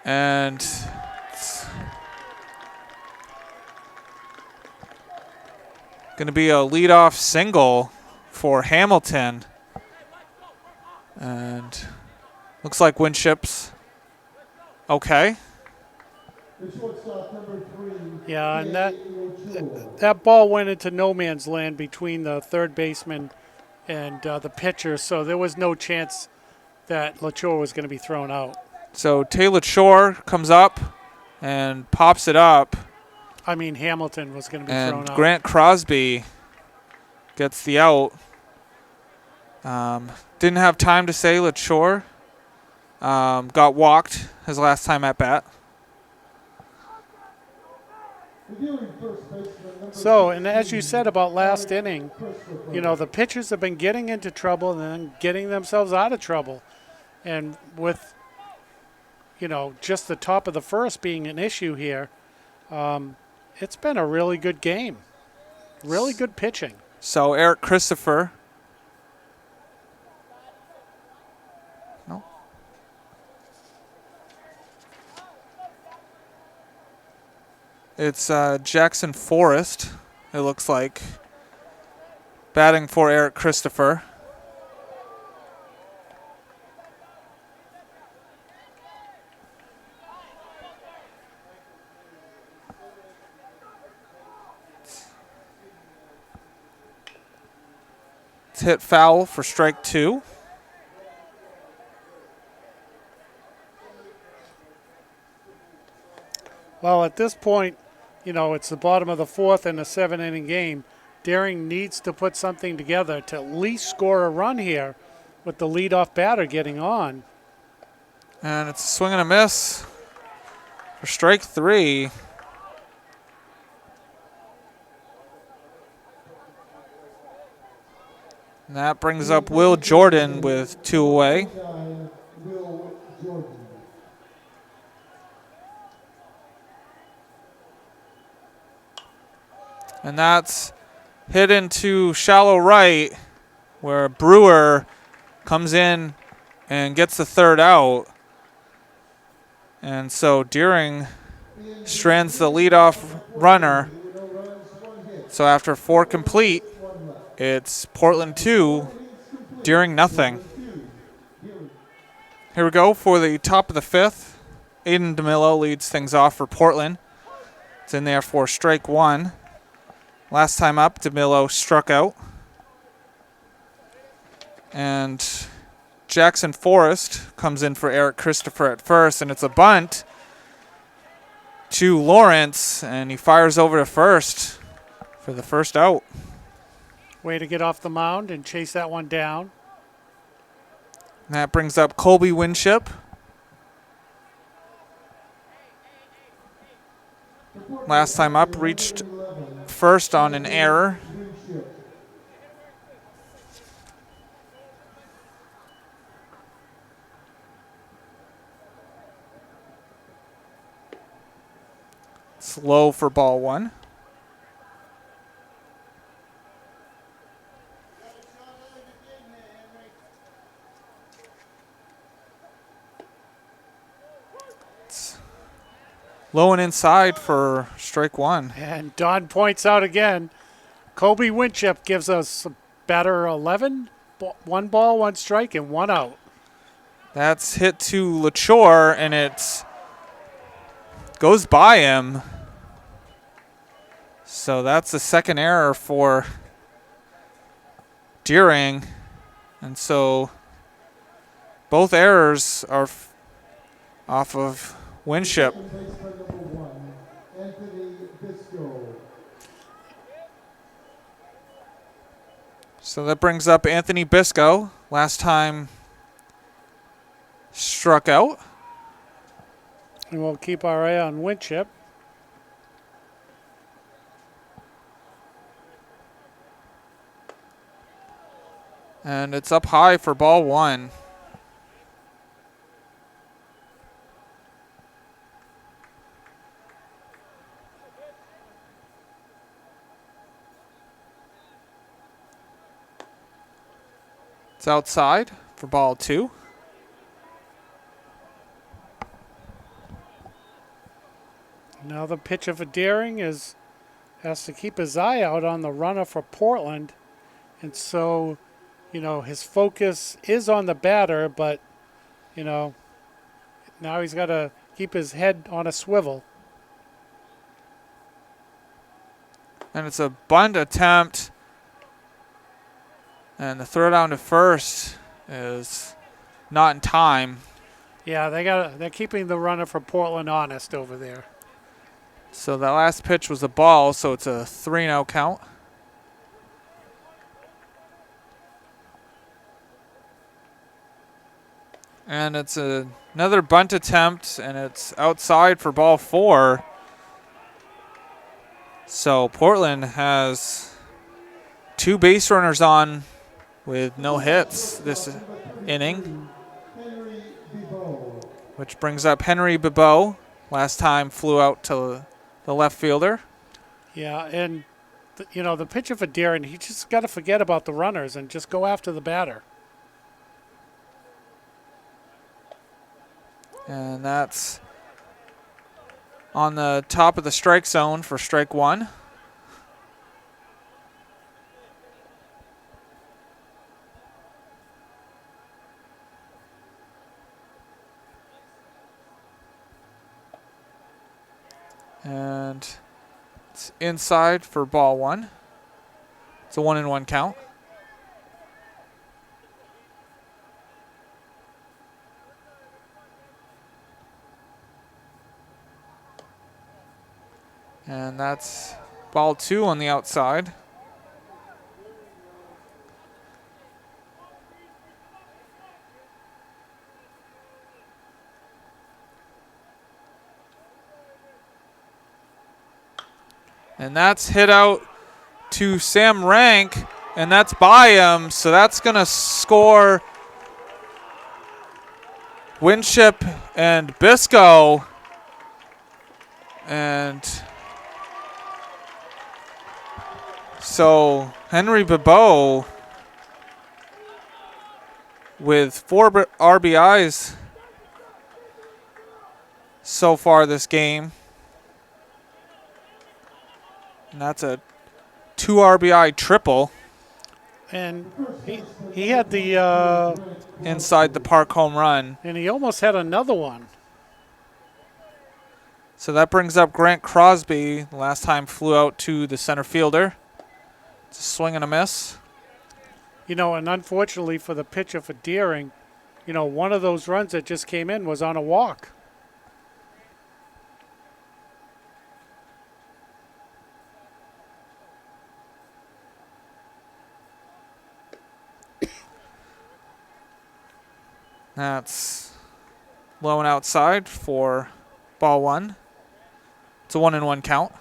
And it's going to be a leadoff single for Hamilton. And looks like Winship's okay. Yeah, and that ball went into no man's land between the third baseman and the pitcher, so there was no chance that LaChore was going to be thrown out. So Taylor Shore comes up and pops it up. I mean, Hamilton was going to be thrown And out. Grant Crosby gets the out. Didn't have time to say LaChore. Got walked his last time at bat. So, and as you said about last inning, you know, the pitchers have been getting into trouble and then getting themselves out of trouble. And with, you know, just the top of the first being an issue here, it's been a really good game. Really good pitching. So Eric Christopher. No. It's Jackson Forrest, it looks like, batting for Eric Christopher. It's hit foul for strike 2. Well, at this point, it's the bottom of the 4th in a 7-inning game. Deering needs to put something together to at least score a run here with the leadoff batter getting on. And it's a swing and a miss for strike 3. And that brings up Will Jordan with 2 away. Will Jordan. And that's hit into shallow right, where Brewer comes in and gets the 3rd out. And so Deering strands the leadoff runner. So after 4 complete, it's Portland 2, Deering nothing. Here we go for the top of the 5th. Aiden DeMillo leads things off for Portland. It's in there for strike 1. Last time up, DeMillo struck out. And Jackson Forrest comes in for Eric Christopher at first, and it's a bunt to Lawrence, and he fires over to first for the first out. Way to get off the mound and chase that one down. And that brings up Colby Winship. Last time up, reached first on an error. It's low for ball 1. It's low and inside for strike 1. And Don points out again, Colby Winship gives us a batter 11, 1 ball, 1 strike, and 1 out. That's hit to LaChore, and it goes by him. So that's the second error for Deering. And so both errors are off of Winship. So that brings up Anthony Bisco. Last time struck out. And we'll keep our eye on Winship. And it's up high for ball 1. It's outside for ball 2. Now the pitcher for Deering has to keep his eye out on the runner for Portland. And so, his focus is on the batter, but, now he's got to keep his head on a swivel. And it's a bunt attempt. And the throw down to first is not in time. Yeah, they're keeping the runner for Portland honest over there. So that last pitch was a ball, so it's a 3-0 count. And it's another bunt attempt, and it's outside for ball 4. So Portland has 2 base runners on with no hits this inning, which brings up Henry Bibeau. Last time flew out to the left fielder. Yeah, and the pitcher for Deering, he just got to forget about the runners and just go after the batter. And that's on the top of the strike zone for strike one. And it's inside for ball one. It's a 1-1 count. And that's ball two on the outside. And that's hit out to Sam Rank, and that's by him, so that's going to score Winship and Bisco. And so Henry Bebeau with 4 RBIs so far this game. And that's a 2 RBI triple. And he had the inside the park home run. and he almost had another one. So that brings up Grant Crosby. Last time flew out to the center fielder. It's a swing and a miss. And unfortunately for the pitcher for Deering, one of those runs that just came in was on a walk. That's low and outside for ball one. It's a 1-1 count.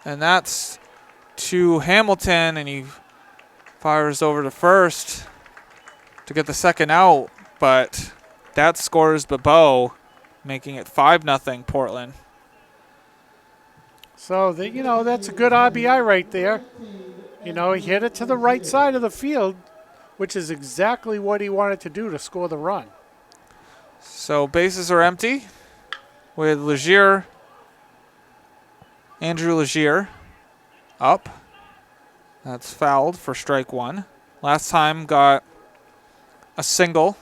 And that's to Hamilton, and he fires over to first to get the second out, but that scores Bebeau, making it 5-0 Portland. So, that's a good RBI right there. He hit it to the right side of the field, which is exactly what he wanted to do to score the run. So bases are empty with Andrew Legier up. That's fouled for strike one. Last time got a single.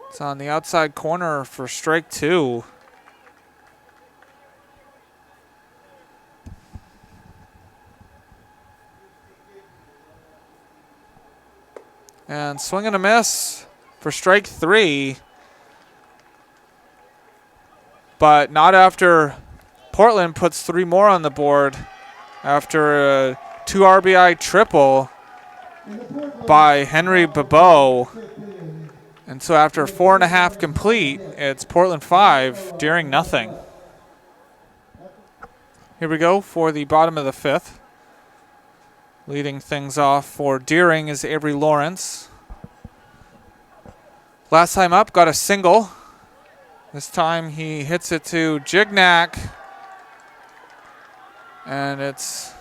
It's on the outside corner for strike two. And swing and a miss for strike three. But not after Portland puts 3 more on the board after a 2 RBI triple by Henry Bebeau. And so after 4.5 complete, it's Portland 5, Deering nothing. Here we go for the bottom of the 5th. Leading things off for Deering is Avery Lawrence. Last time up, got a single. This time he hits it to Gignac. And it's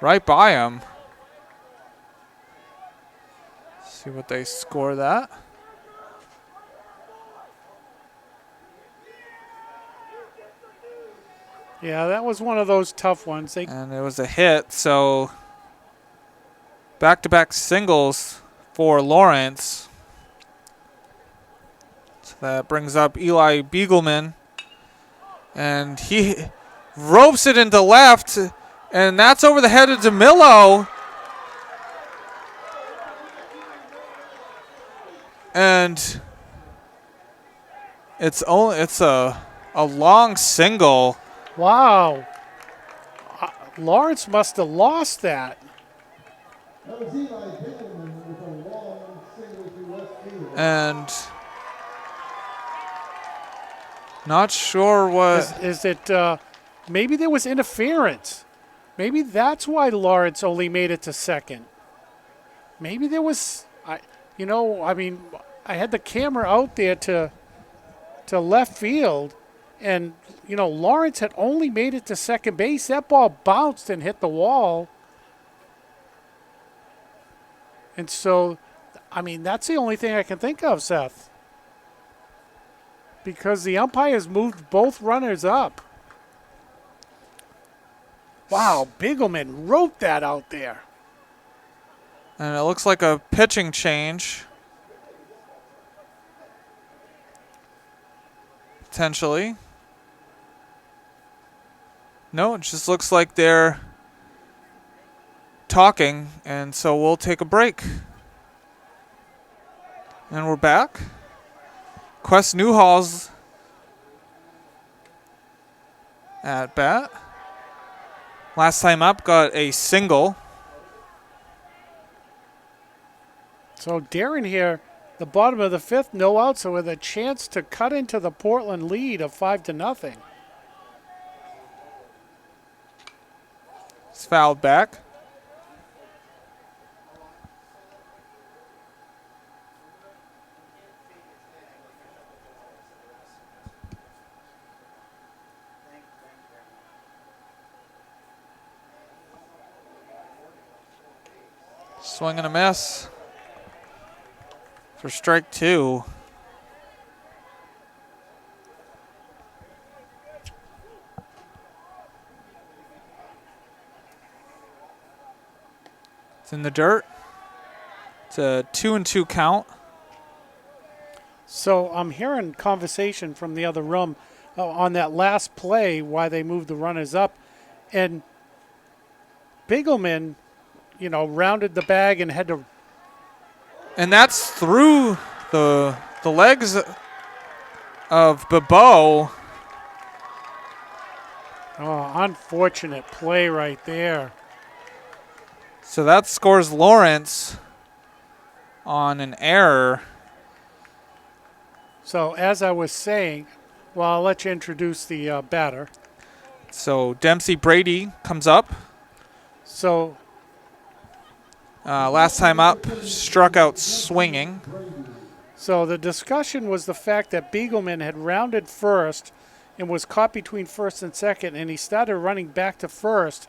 right by him. See what they score that. Yeah, that was one of those tough ones. And it was a hit, so back-to-back singles for Lawrence. So that brings up Eli Beagleman. And he ropes it into left, and that's over the head of DeMillo. And it's a long single. Wow. Lawrence must have lost that. That was Eli Beagleman with a long single to left field. And not sure what. Is it maybe there was interference? Maybe that's why Lawrence only made it to second. Maybe there was, I had the camera out there to left field, and Lawrence had only made it to second base. That ball bounced and hit the wall, and so, that's the only thing I can think of, Seth, because the umpires moved both runners up. Wow, Bigelman wrote that out there. And it looks like a pitching change. Potentially. No, it just looks like they're talking, and so we'll take a break. And we're back. Quest Newhall's at bat. Last time up, got a single. So Darren here, the bottom of the fifth, no outs, so with a chance to cut into the Portland lead of 5-0. It's fouled back. Swing and a miss for strike two. It's in the dirt. It's a 2-2 count. So I'm hearing conversation from the other room on that last play, why they moved the runners up. And Bigelman, rounded the bag and had to. And that's through the legs of Bebeau. Oh, unfortunate play right there. So that scores Lawrence on an error. So as I was saying, I'll let you introduce the batter. So Dempsey Brady comes up. So last time up, struck out swinging. So the discussion was the fact that Bigelman had rounded first and was caught between first and second, and he started running back to first,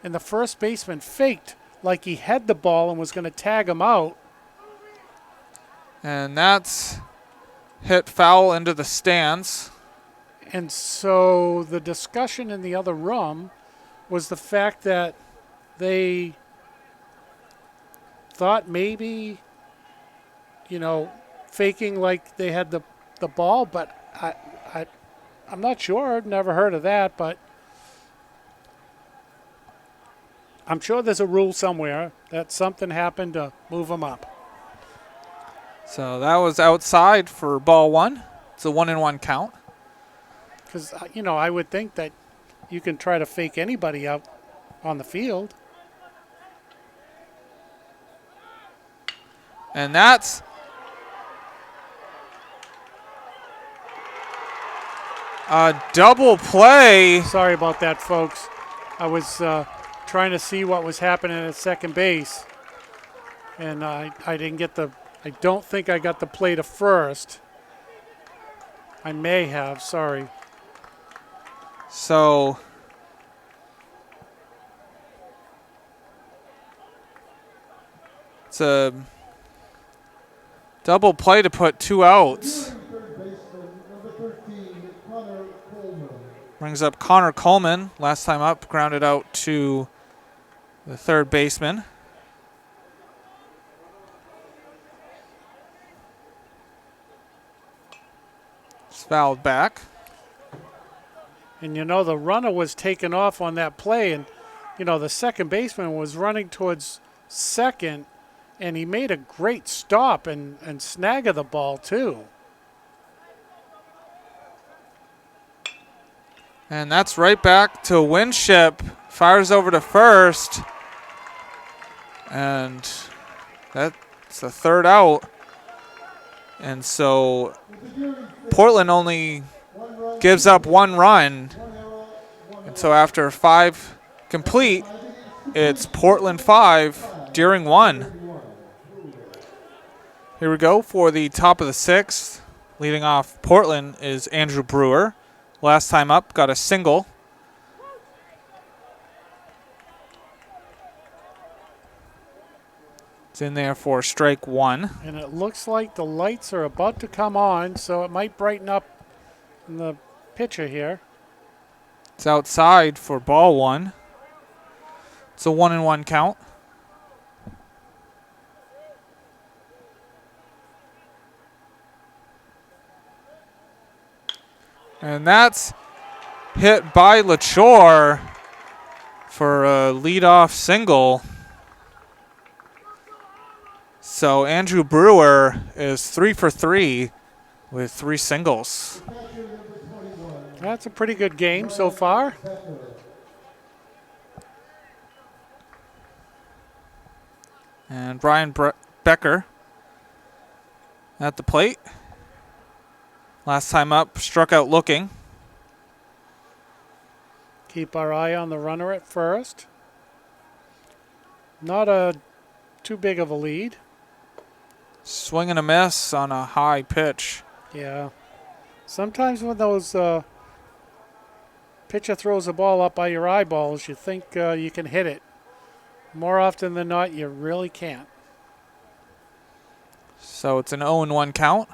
and the first baseman faked like he had the ball and was going to tag him out. And that's hit foul into the stands. And so the discussion in the other room was the fact that they thought maybe, faking like they had the ball, but I'm not sure. I've never heard of that, but I'm sure there's a rule somewhere that something happened to move them up. So that was outside for ball one. It's a 1-1 count. Because, I would think that you can try to fake anybody out on the field. And that's a double play. Sorry about that, folks. I was trying to see what was happening at second base. And I didn't get I don't think I got the play to first. I may have, sorry. So it's a double play to put two outs. Brings up Connor Coleman. Last time up, grounded out to the third baseman. It's fouled back. And the runner was taken off on that play, and the second baseman was running towards second, and he made a great stop and snag of the ball too. And that's right back to Winship. Fires over to first. And that's the third out. And so Portland only gives up 1 run. And so after 5 complete, it's Portland 5, Deering 1. Here we go for the top of the 6th. Leading off Portland is Andrew Brewer. Last time up, got a single. It's in there for strike 1. And it looks like the lights are about to come on, so it might brighten up in the picture here. It's outside for ball 1. It's a 1-1 count. And that's hit by LaChore for a leadoff single. So Andrew Brewer is 3 for 3 with 3 singles. That's a pretty good game so far. And Brian Becker at the plate. Last time up, struck out looking. Keep our eye on the runner at first. Not a too big of a lead. Swing and a miss on a high pitch. Yeah. Sometimes when those pitcher throws a ball up by your eyeballs, you think you can hit it. More often than not, you really can't. So it's an 0-1 count.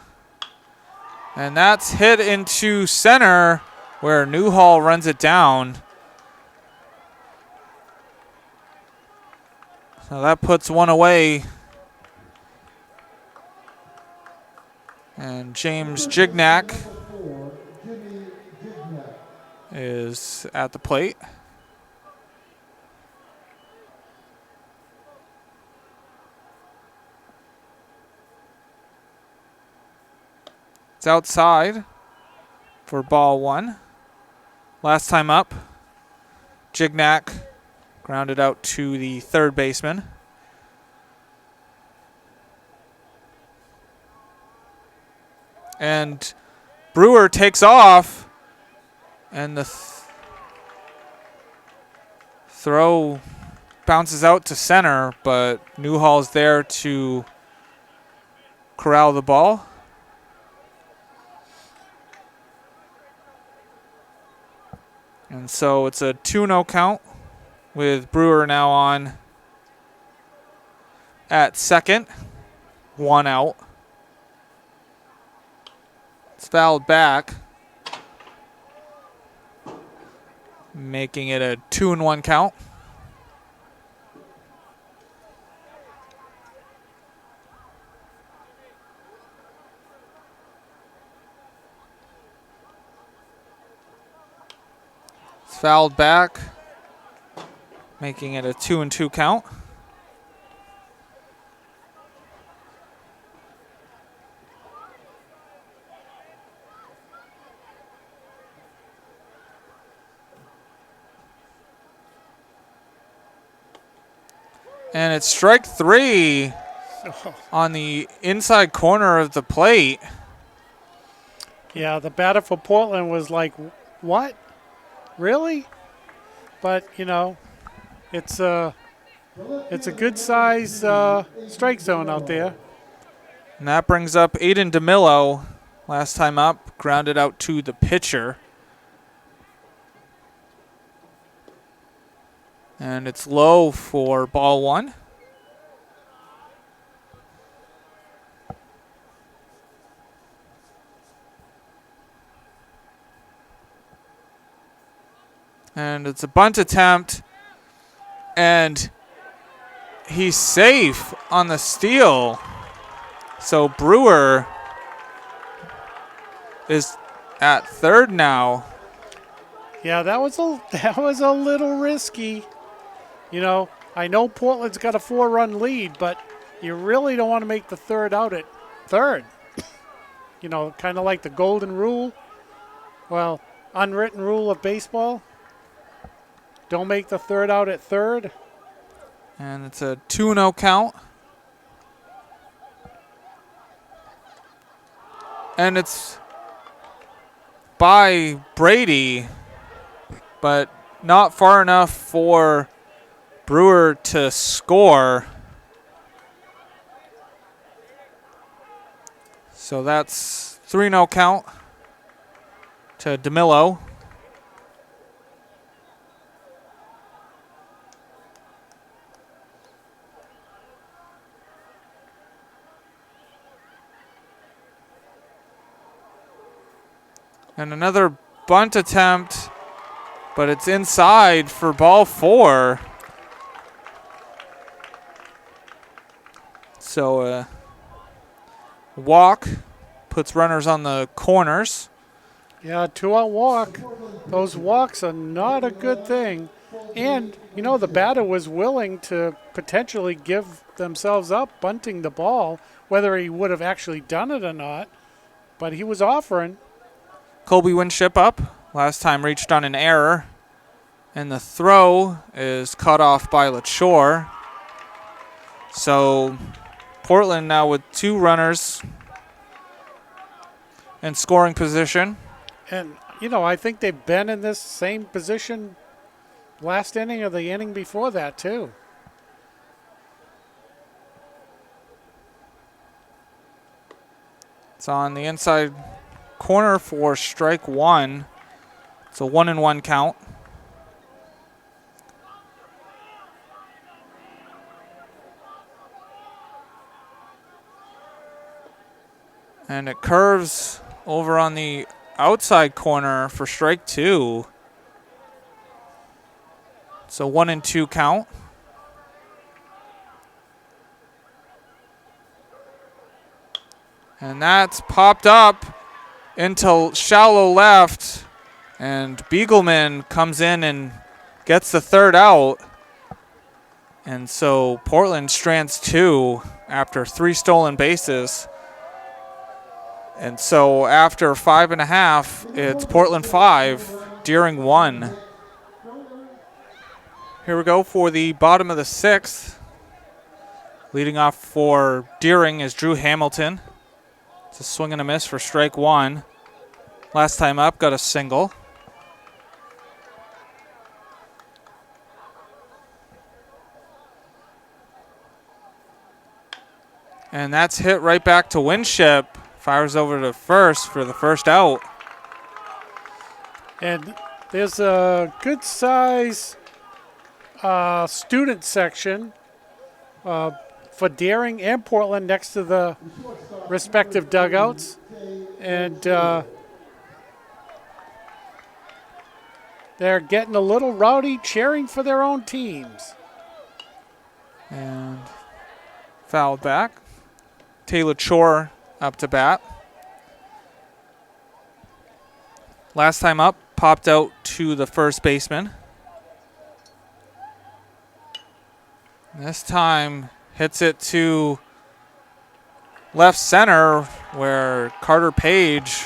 And that's hit into center where Newhall runs it down. So that puts 1 away. And James Gignac is at the plate. It's outside for ball 1. Last time up, Gignac grounded out to the third baseman. And Brewer takes off, and the throw bounces out to center, but Newhall's there to corral the ball. And so it's a 2-0 count with Brewer now on at second. 1 out. It's fouled back, making it a 2-1 count. It's fouled back, making it a 2-2 count. And it's strike 3 on the inside corner of the plate. Yeah, the batter for Portland was like, what? Really? But, you know, it's a good size strike zone out there. And that brings up Aiden DeMillo. Last time up, grounded out to the pitcher. And it's low for ball 1. And it's a bunt attempt. And he's safe on the steal. So Brewer is at third now. Yeah, that was a little risky. You know, I know Portland's got a 4-run lead, but you really don't want to make the third out at third. You know, kind of like the golden rule. Well, unwritten rule of baseball. Don't make the third out at third. And it's a 2-0 count. And it's by Brady, but not far enough for Brewer to score. So that's 3-0 count to DeMillo. And another bunt attempt, but it's inside for ball 4. So walk puts runners on the corners. Yeah, 2-out walk. Those walks are not a good thing. And, you know, the batter was willing to potentially give themselves up bunting the ball, whether he would have actually done it or not. But he was offering. Colby Winship up. Last time reached on an error. And the throw is cut off by LaChore. So Portland now with 2 runners in scoring position. And, you know, I think they've been in this same position last inning or the inning before that, too. It's on the inside corner for strike 1. It's a 1-1 count. And it curves over on the outside corner for strike 2. It's a 1-2 count. And that's popped up into shallow left. And Beagleman comes in and gets the 3rd out. And so Portland strands 2 after 3 stolen bases. And so after 5.5, it's Portland 5, Deering 1. Here we go for the bottom of the 6th. Leading off for Deering is Drew Hamilton. It's a swing and a miss for strike 1. Last time up, got a single. And that's hit right back to Winship. Fires over to first for the first out. And there's a good size student section for Deering and Portland next to the respective dugouts. And they're getting a little rowdy, cheering for their own teams. And fouled back. Taylor Chore up to bat. Last time up, popped out to the first baseman. This time hits it to left center where Carter Page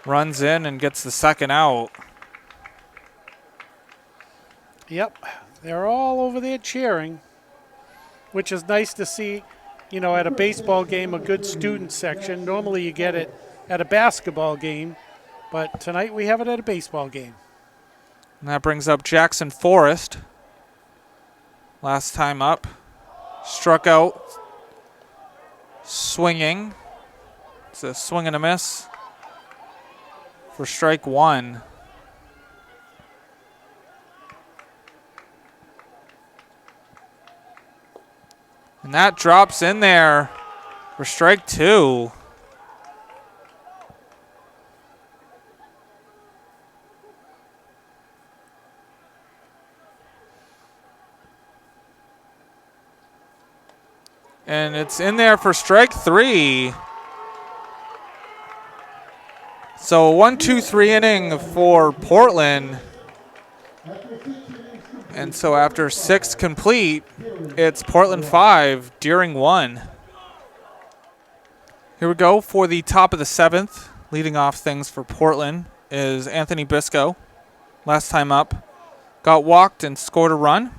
runs in and gets the 2nd out. Yep, they're all over there cheering, which is nice to see. You know, at a baseball game, a good student section. Normally you get it at a basketball game, but tonight we have it at a baseball game. And that brings up Jackson Forrest. Last time up, struck out, swinging. It's a swing and a miss for strike 1. And that drops in there for strike 2. And it's in there for strike 3. So 1-2-3 inning for Portland. And so after 6 complete, it's Portland 5, Deering 1. Here we go for the top of the 7th. Leading off things for Portland is Anthony Bisco. Last time up, got walked and scored a run.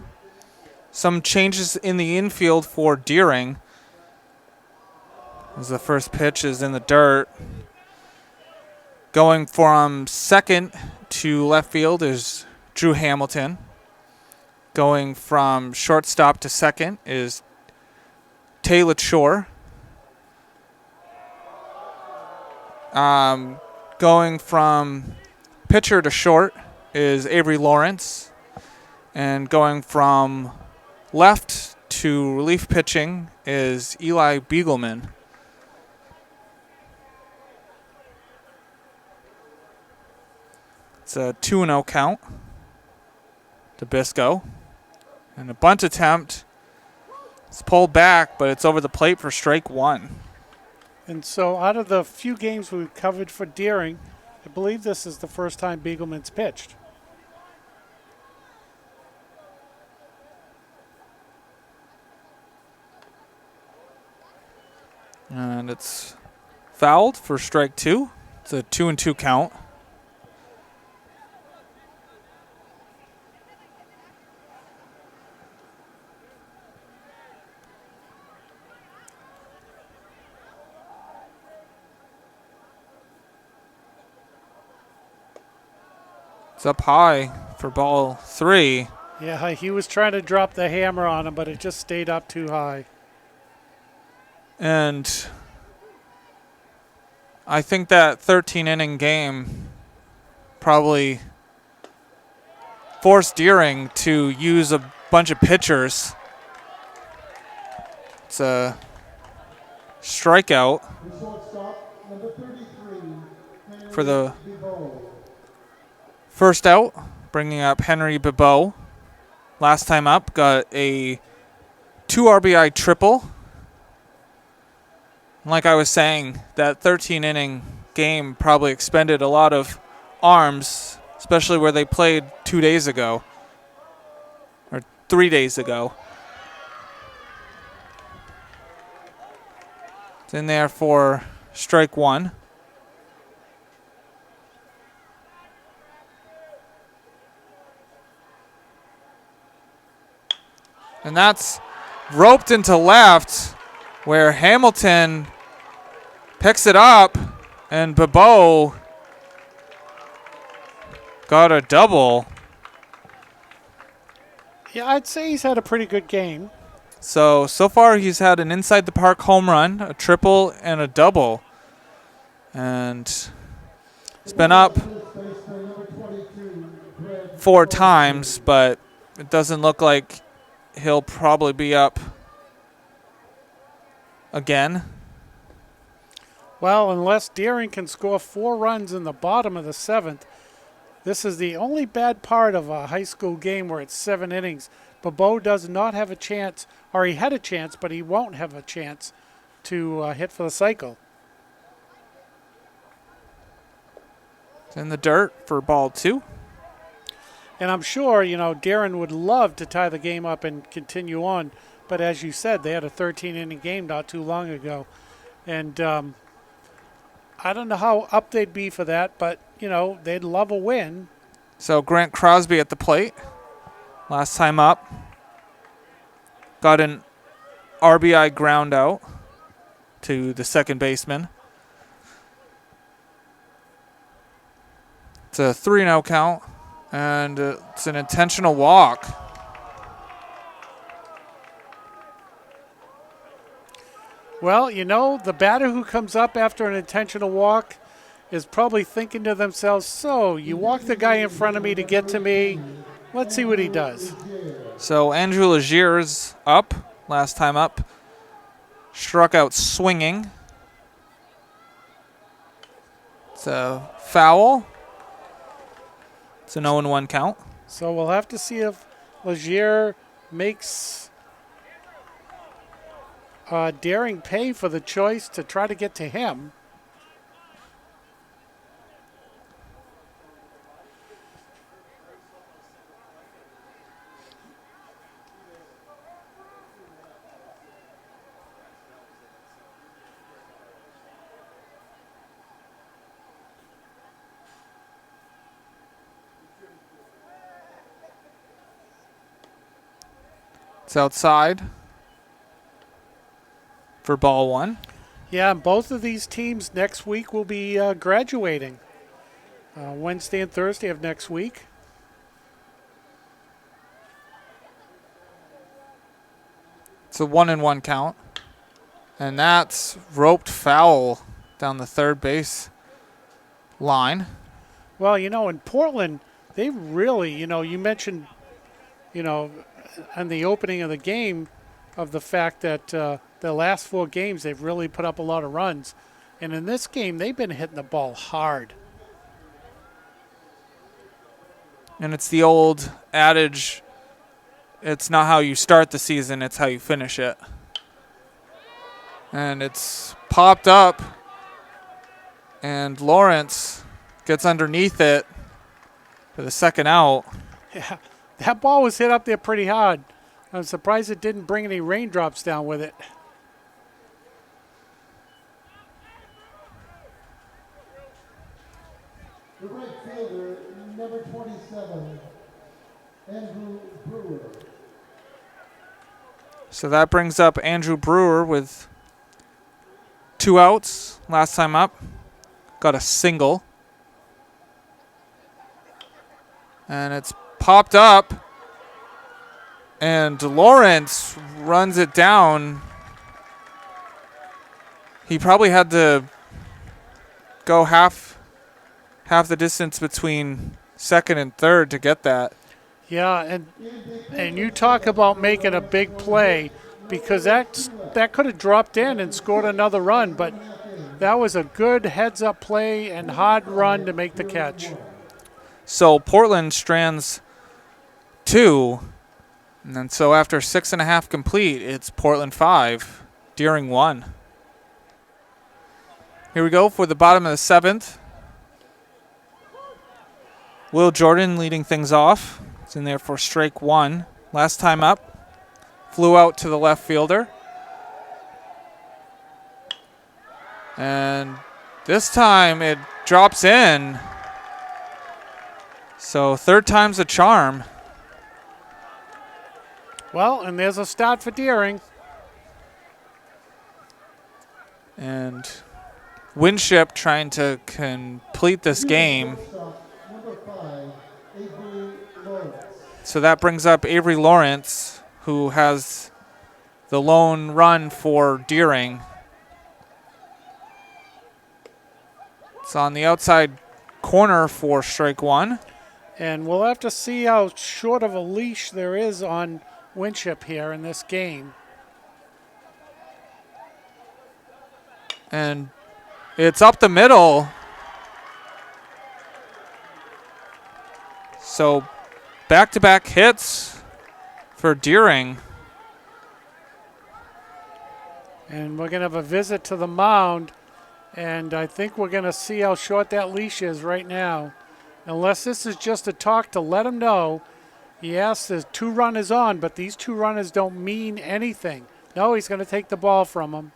Some changes in the infield for Deering. As the first pitch is in the dirt. Going from second to left field is Drew Hamilton. Going from shortstop to second is Taylor Shore. Going from pitcher to short is Avery Lawrence. And going from left to relief pitching is Eli Beagleman. It's a 2-0 count to Bisco. And a bunt attempt. It's pulled back, but it's over the plate for strike one. And so out of the few games we've covered for Deering, I believe this is the first time Beagleman's pitched. And it's fouled for strike two. It's a 2-2 count. It's up high for ball three. Yeah, he was trying to drop the hammer on him, but it just stayed up too high. And I think that 13-inning game probably forced Deering to use a bunch of pitchers. It's a strikeout for the first out, bringing up Henry Bebeau. Last time up, got a 2 RBI triple. Like I was saying, that 13-inning game probably expended a lot of arms, especially where they played 2 days ago, or 3 days ago. It's in there for strike one. And that's roped into left, where Hamilton picks it up, and Bebeau got a double. Yeah, I'd say he's had a pretty good game. So far he's had an inside the park home run, a triple, and a double. And he's been up 4 times, but it doesn't look like he'll probably be up again. Well, unless Deering can score 4 runs in the bottom of the 7th, this is the only bad part of a high school game where it's 7 innings. Bebeau does not have a chance, or he had a chance, but he won't have a chance to hit for the cycle. It's in the dirt for ball 2. And I'm sure, Darren would love to tie the game up and continue on. But as you said, they had a 13-inning game not too long ago. And I don't know how up they'd be for that, but, they'd love a win. So Grant Crosby at the plate. Last time up. Got an RBI ground out to the second baseman. It's a 3-0 count. And it's an intentional walk. Well, the batter who comes up after an intentional walk is probably thinking to themselves, so you walk the guy in front of me to get to me. Let's see what he does. So Andrew Legier's up, last time up. Struck out swinging. It's a foul. It's an 0-1 count. So we'll have to see if Legier makes Daring pay for the choice to try to get to him. It's outside for ball 1. Yeah, and both of these teams next week will be graduating. Wednesday and Thursday of next week. It's a 1-1 count. And that's roped foul down the third base line. Well, in Portland, they really, you mentioned, in the opening of the game, of the fact that the last 4 games they've really put up a lot of runs. And in this game, they've been hitting the ball hard. And it's the old adage, it's not how you start the season, it's how you finish it. And it's popped up, and Lawrence gets underneath it for the second out. Yeah, that ball was hit up there pretty hard. I'm surprised it didn't bring any raindrops down with it. The right fielder, number 27, Andrew Brewer. So that brings up Andrew Brewer with 2 outs last time up. Got a single. And it's popped up. And Lawrence runs it down. He probably had to go half the distance between second and third to get that. Yeah, and you talk about making a big play, because that could have dropped in and scored another run, but that was a good heads-up play and hard run to make the catch. So Portland strands 2. And then so after 6.5 complete, it's Portland 5, Deering 1. Here we go for the bottom of the 7th. Will Jordan leading things off. It's in there for strike 1. Last time up, flew out to the left fielder. And this time it drops in. So third time's a charm. Well, and there's a start for Deering. And Winship trying to complete this game. Number 5, Avery Lawrence. So that brings up Avery Lawrence, who has the lone run for Deering. It's on the outside corner for strike 1. And we'll have to see how short of a leash there is on Winship here in this game. And it's up the middle. So back-to-back hits for Deering. And we're going to have a visit to the mound. And I think we're going to see how short that leash is right now. Unless this is just a talk to let him know, yes, there's 2 runners on, but these 2 runners don't mean anything. No, he's going to take the ball from him.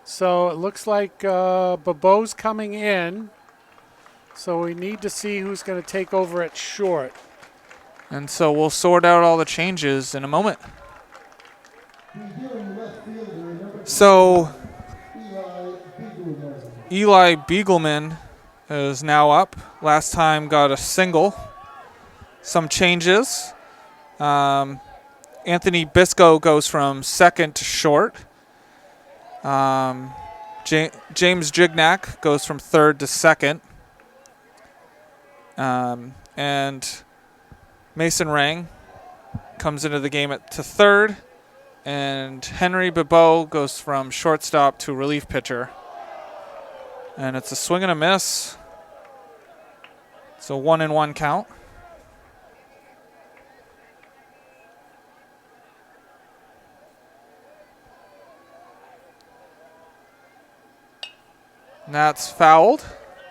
So it looks like Babeau's coming in. So we need to see who's going to take over at short. And so we'll sort out all the changes in a moment. So Eli Beagleman is now up. Last time got a single. Some changes. Anthony Bisco goes from second to short. James Gignac goes from third to second. And Mason Rang comes into the game to third. And Henry Bebeau goes from shortstop to relief pitcher. And it's a swing and a miss. It's a 1-1 count. And that's fouled,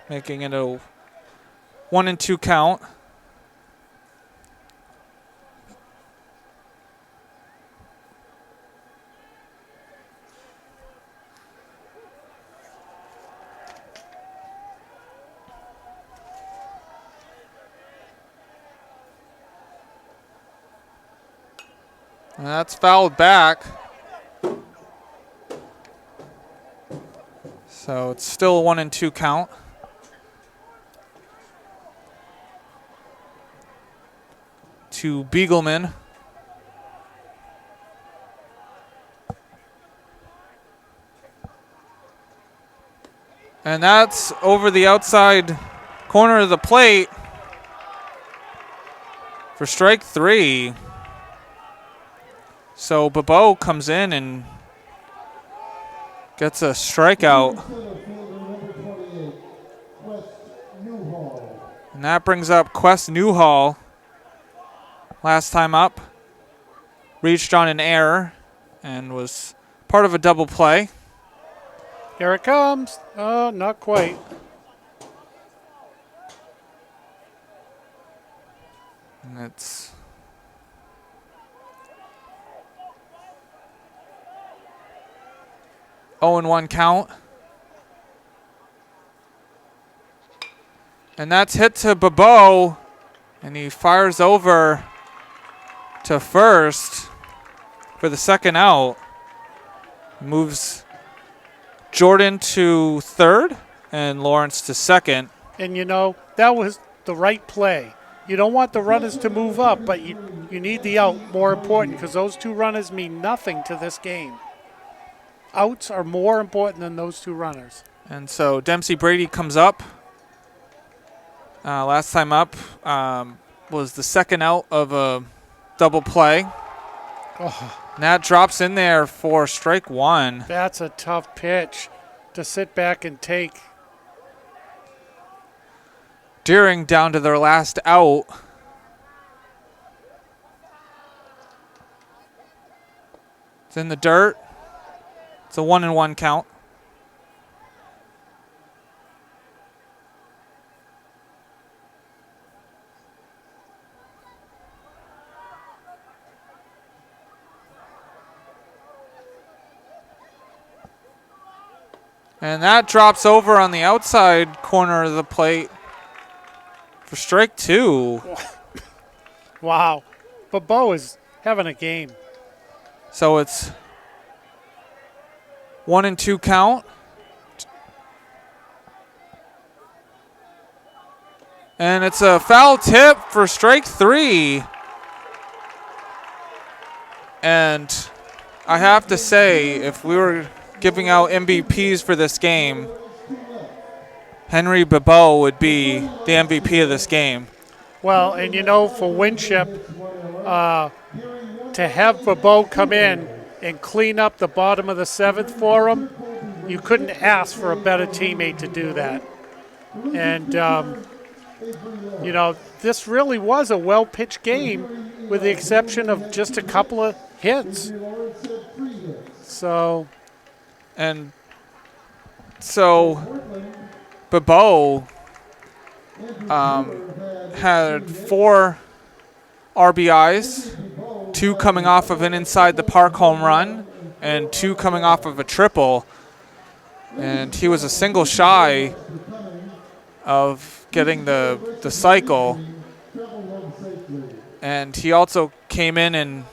making it a 1-2 count. And that's fouled back. So it's still a 1-2 count. To Beagleman. And that's over the outside corner of the plate for strike 3. So Bebeau comes in and gets a strikeout. And that brings up Quest Newhall. Last time up, reached on an error and was part of a double play. Here it comes. Oh, not quite. And it's oh and 1 count. And that's hit to Bebeau, and he fires over to first for the second out. Moves Jordan to third and Lawrence to second. And, you know, that was the right play. You don't want the runners to move up, but you need the out, more important, because those 2 runners mean nothing to this game. Outs are more important than those 2 runners. And so Dempsey Brady comes up. Last time up was the second out of a double play. Oh, And that drops in there for strike 1. that's a tough pitch to sit back and take. Deering down to their last out. It's in the dirt. It's a 1-1 count. And that drops over on the outside corner of the plate for strike 2. Wow. But Bo is having a game. So it's 1-2 count. And it's a foul tip for strike 3. And I have to say, if we were giving out MVPs for this game, Henry Bebeau would be the MVP of this game. Well, and you know, for Winship, to have Bebeau come in and clean up the bottom of the 7th for him, you couldn't ask for a better teammate to do that. And, you know, this really was a well-pitched game with the exception of just a couple of hits. So... And so Bebeau had 4 RBIs, 2 coming off of an inside the park home run and 2 coming off of a triple. And he was a single shy of getting the cycle. And he also came in and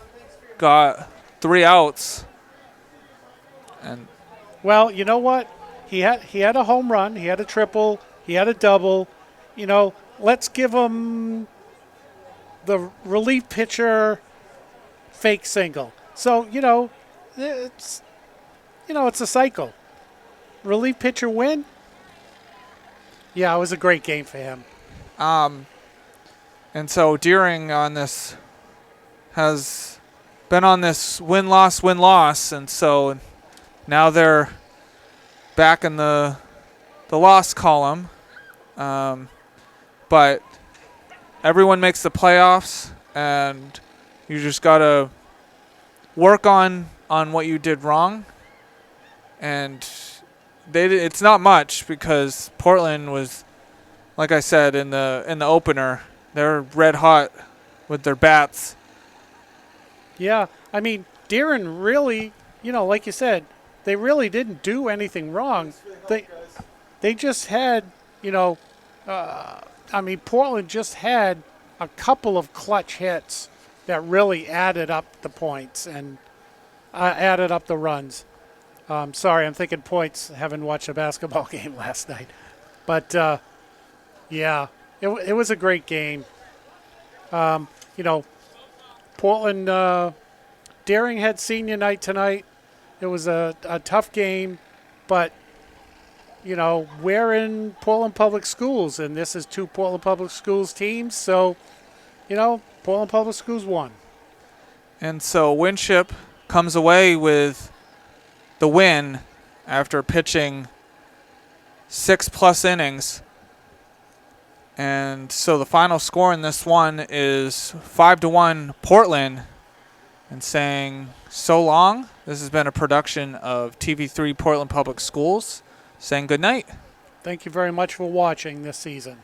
got 3 outs. And well, you know what? He had a home run, he had a triple, he had a double. You know, let's give him the relief pitcher fake single. So, it's a cycle. Relief pitcher win? Yeah, it was a great game for him. And so Deering on this has been on this win-loss, and so now they're back in the loss column. But everyone makes the playoffs, and you just got to work on what you did wrong. And it's not much because Portland was, like I said in the opener, they're red hot with their bats. Yeah, I mean, Deering really, like you said, they really didn't do anything wrong. They just had, Portland just had a couple of clutch hits that really added up the points and added up the runs. Sorry, I'm thinking points, having watched a basketball game last night. But, yeah, it was a great game. You know, Portland, Daring had senior night tonight. It was a tough game, but, you know, we're in Portland Public Schools, and this is 2 Portland Public Schools teams. So, you know, Portland Public Schools won. And so Winship comes away with the win after pitching 6+ innings. And so the final score in this one is 5-1 Portland. And saying so long. This has been a production of TV3 Portland Public Schools. Saying good night. Thank you very much for watching this season.